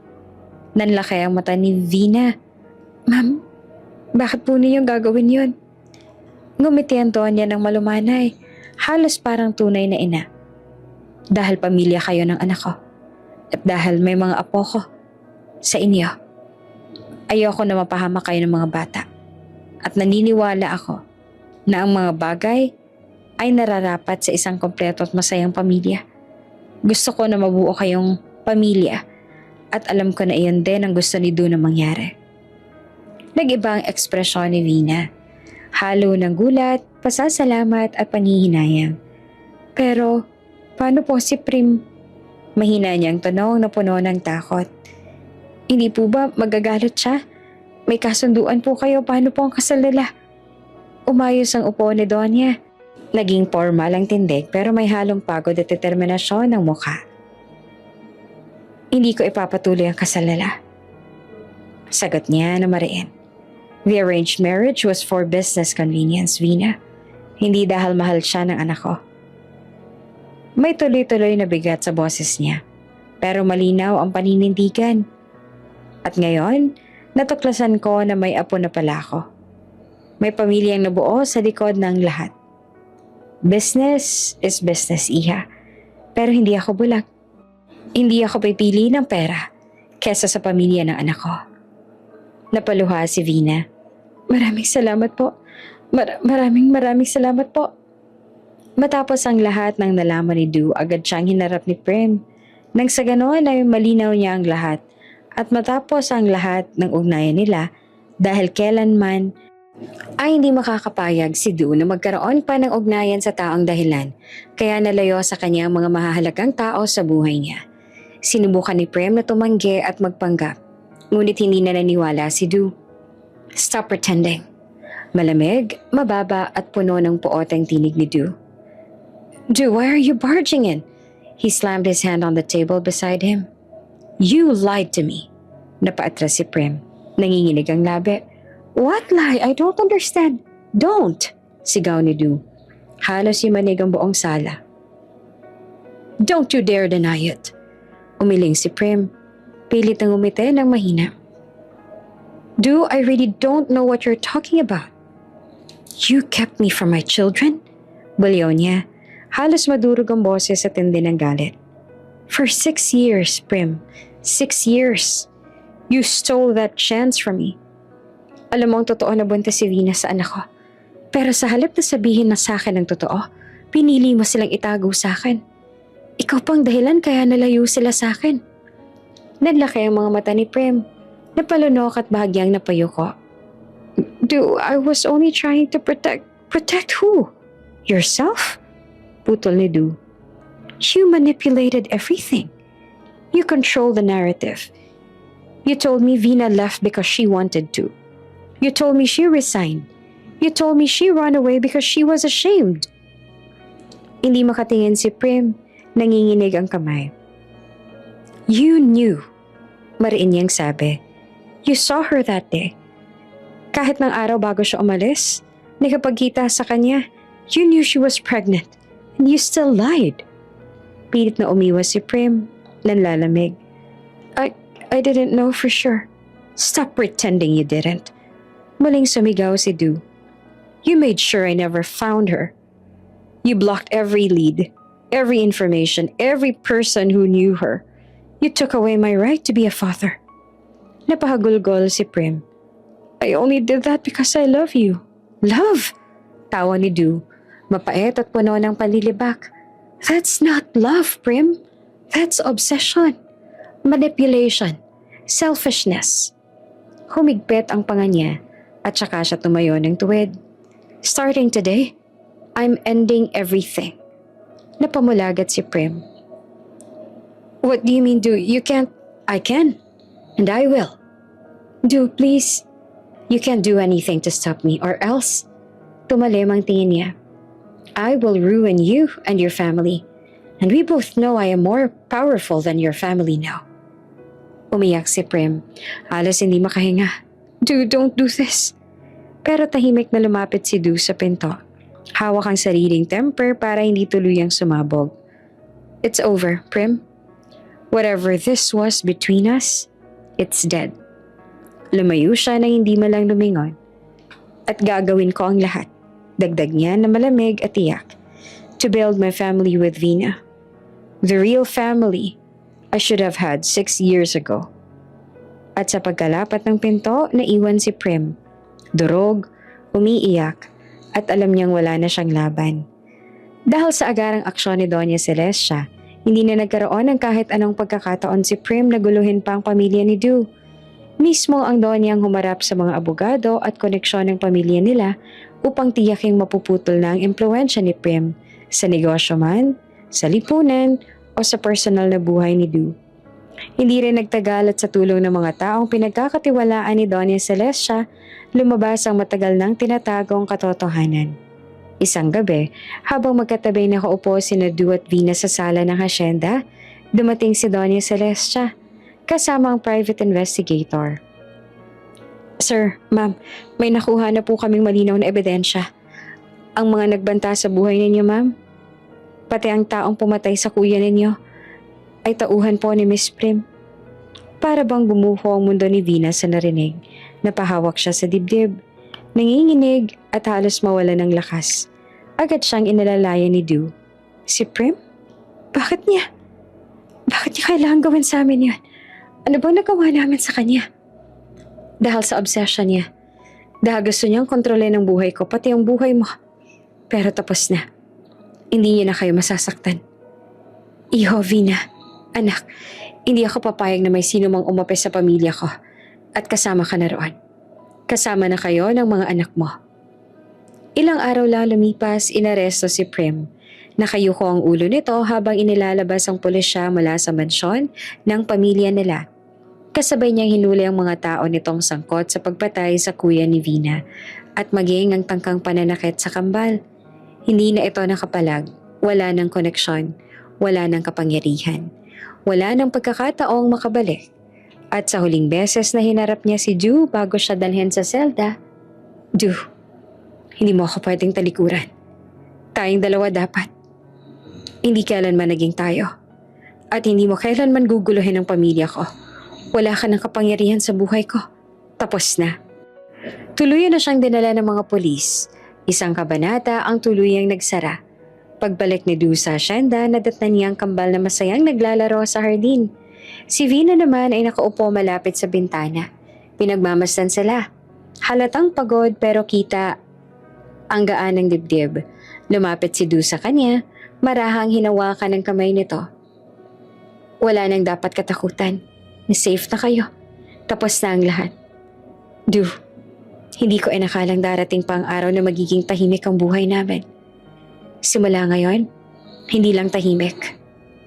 Nanlaki ang mata ni Vina. Ma'am, bakit po niyo gagawin yun? Ngumiti ang Donya ng malumanay, halos parang tunay na ina. Dahil pamilya kayo ng anak ko. At dahil may mga apo ko sa inyo. Ayoko na mapahamak kayo ng mga bata. At naniniwala ako na ang mga bagay ay nararapat sa isang kompleto at masayang pamilya. Gusto ko na mabuo kayong pamilya at alam ko na iyon din ang gusto ni Du na mangyari. Nag-iba ang ekspresyon ni Vina. Halo ng gulat, pasasalamat at panghihinayang. Pero, paano po si Prim? Mahina niyang tanong na puno ng takot. Hindi po ba magagalit siya? May kasunduan po kayo, paano po ang kasal nila? Umayos ang upo ni Donya. Naging formal ang tindig pero may halong pagod at determinasyon ng mukha. Hindi ko ipapatuloy ang kasal nila. Sagot niya na mariin. The arranged marriage was for business convenience, Vina. Hindi dahil mahal siya ng anak ko. May tuloy-tuloy na bigat sa boses niya. Pero malinaw ang paninindigan. At ngayon, natuklasan ko na may apo na pala ako. May pamilyang nabuo sa likod ng lahat. Business is business, iha. Pero hindi ako bulag. Hindi ako pipili ng pera kesa sa pamilya ng anak ko. Napaluha si Vina. Maraming salamat po. Maraming salamat po. Matapos ang lahat ng nalaman ni Du, agad siyang hinarap ni Prim. Nang sa ganoon ay malinaw niya ang lahat. At matapos ang lahat ng ugnayan nila, dahil kailanman ay hindi makakapayag si Du na magkaroon pa ng ugnayan sa taong dahilan, kaya nalayo sa kanya ang mga mahahalagang tao sa buhay niya. Sinubukan ni Prim na tumanggi at magpanggap, ngunit hindi na naniwala si Du. Stop pretending. Malamig, mababa at puno ng puot ang tinig ni Du. Du, why are you barging in? He slammed his hand on the table beside him. You lied to me. Napaatras si Prim. Nanginginig ang labi. What lie? I don't understand. Don't! Sigaw ni Du. Halos yumanig ang buong sala. Don't you dare deny it. Umiling si Prim. Pilit ang umiti ng mahina. Du, I really don't know what you're talking about. You kept me from my children? Bulyaw niya. Halos madurog ang boses sa tindi ng galit. For 6 years, Prim. 6 years. You stole that chance from me. Alam mo ang totoo na buntis si Vina sa anak ko. Pero sa halip na sabihin na sa akin ang totoo, pinili mo silang itago sa akin. Ikaw pang dahilan kaya nalayo sila sa akin. Nanlaki ang mga mata ni Prim. Napalunok at bahagyang napayuko. Du, I was only trying to protect... Protect who? Yourself? Putol ni Du. You manipulated everything. You controlled the narrative. You told me Vina left because she wanted to. You told me she resigned. You told me she ran away because she was ashamed. Hindi makatingin si Prim. Nanginginig ang kamay. You knew. Mariin niyang sabi. You saw her that day. Kahit ng araw bago siya umalis, nakapagkita sa kanya, you knew she was pregnant. And you still lied. Pilit na umiwas si Prim. Nanlalamig. I didn't know for sure. Stop pretending you didn't. Muling sumigaw si Du. You made sure I never found her. You blocked every lead, every information, every person who knew her. You took away my right to be a father. Napahagulgol si Prim. I only did that because I love you. Love? Tawa ni Du. Mapait at puno ng panlilibak. That's not love, Prim. That's obsession. Manipulation. Selfishness. Humigpit ang panga niya at saka siya tumayo ng tuwid. Starting today, I'm ending everything. Napamulagat si Prim. What do you mean, Du? You can't... I can. And I will. Du, please. You can't do anything to stop me or else. Tumalim ang tingin niya. I will ruin you and your family. And we both know I am more powerful than your family now. Umiyak si Prim. Halos hindi makahinga. Du, don't do this. Pero tahimik na lumapit si Du sa pinto. Hawak ang sariling temper para hindi tuluyang sumabog. It's over, Prim. Whatever this was between us, it's dead. Lumayo siya na hindi malang lumingon. At gagawin ko ang lahat, dagdag niya na malamig at tiyak, to build my family with Vina. The real family I should have had 6 years ago. At sa pagkalapat ng pinto, naiwan si Prim. Durog, umiiyak, at alam niyang wala na siyang laban. Dahil sa agarang aksyon ni Doña Celestia, hindi na nagkaroon ng kahit anong pagkakataon si Prim na guluhin pa ang pamilya ni Du. Mismo ang Doña ang humarap sa mga abogado at koneksyon ng pamilya nila upang tiyaking mapuputol na ang impluensya ni Prim sa negosyo man, sa lipunan, o sa personal na buhay ni Du. Hindi rin nagtagal at sa tulong ng mga taong pinagkakatiwalaan ni Doña Celestia, lumabas ang matagal nang tinatagong katotohanan. Isang gabi, habang magkatabi nakaupo sina Du at Vina sa sala ng hasyenda, dumating si Doña Celestia, kasama ang private investigator. Sir, ma'am, may nakuha na po kaming malinaw na ebidensya. Ang mga nagbanta sa buhay ninyo, ma'am, pati ang taong pumatay sa kuya ninyo, ay tauhan po ni Miss Prim. Para bang bumuho ang mundo ni Vina sa narinig, napahawak siya sa dibdib, nanginginig at halos mawala ng lakas. Agad siyang inalalaya ni Du. Si Prim? Bakit niya? Bakit niya kailangan gawin sa amin yun? Ano bang nagawa namin sa kanya? Dahil sa obsession niya. Dahil gusto niyang kontrolin ang buhay ko, pati ang buhay mo. Pero tapos na. Hindi niya na kayo masasaktan. Iho, Vina. Anak, hindi ako papayag na may sino mang umapi sa pamilya ko. At kasama ka na roon. Kasama na kayo ng mga anak mo. Ilang araw lang lumipas, inaresto si Prim. Nakayuko ang ulo nito habang inilalabas ang pulisya mula sa mansyon ng pamilya nila. Kasabay niyang hinuli ang mga tao nitong sangkot sa pagpatay sa kuya ni Vina at maging ang tangkang pananakit sa kambal. Hindi na ito nakapalag, wala ng koneksyon, wala ng kapangyarihan, wala ng pagkakataong makabalik. At sa huling beses na hinarap niya si Du bago siya dalhin sa selda, Du, hindi mo ako pwedeng talikuran. Tayong dalawa dapat. Hindi kailanman naging tayo. At hindi mo kailanman guguluhin ang pamilya ko. Wala ka ng kapangyarihan sa buhay ko. Tapos na. Tuluyan na siyang dinala ng mga pulis. Isang kabanata ang tuluyang nagsara. Pagbalik ni Du sa asyenda, nadatnan niya ang kambal na masayang naglalaro sa hardin. Si Vina naman ay nakaupo malapit sa bintana. Pinagmamasdan sila. Halatang pagod pero kita ang gaan ng dibdib. Lumapit si Du sa kanya, marahang hinawakan ng kamay nito. Wala nang dapat katakutan. Safe na kayo. Tapos na ang lahat. Du, hindi ko inakalang darating pa ang araw na magiging tahimik ang buhay namin. Simula ngayon, hindi lang tahimik.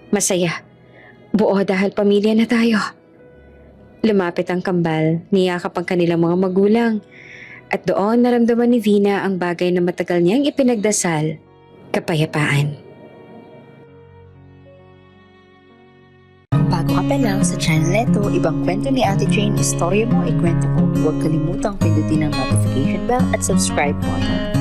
Masaya. Buo dahil pamilya na tayo. Lumapit ang kambal, niyakap ang kanilang mga magulang. At doon naramdaman ni Vina ang bagay na matagal niyang ipinagdasal, kapayapaan. Bago ka pa lang sa channel neto, ibang kwento ni Ate Jane, istorya mo, ikwento ko. Huwag kalimutang pindutin ang notification bell at subscribe button.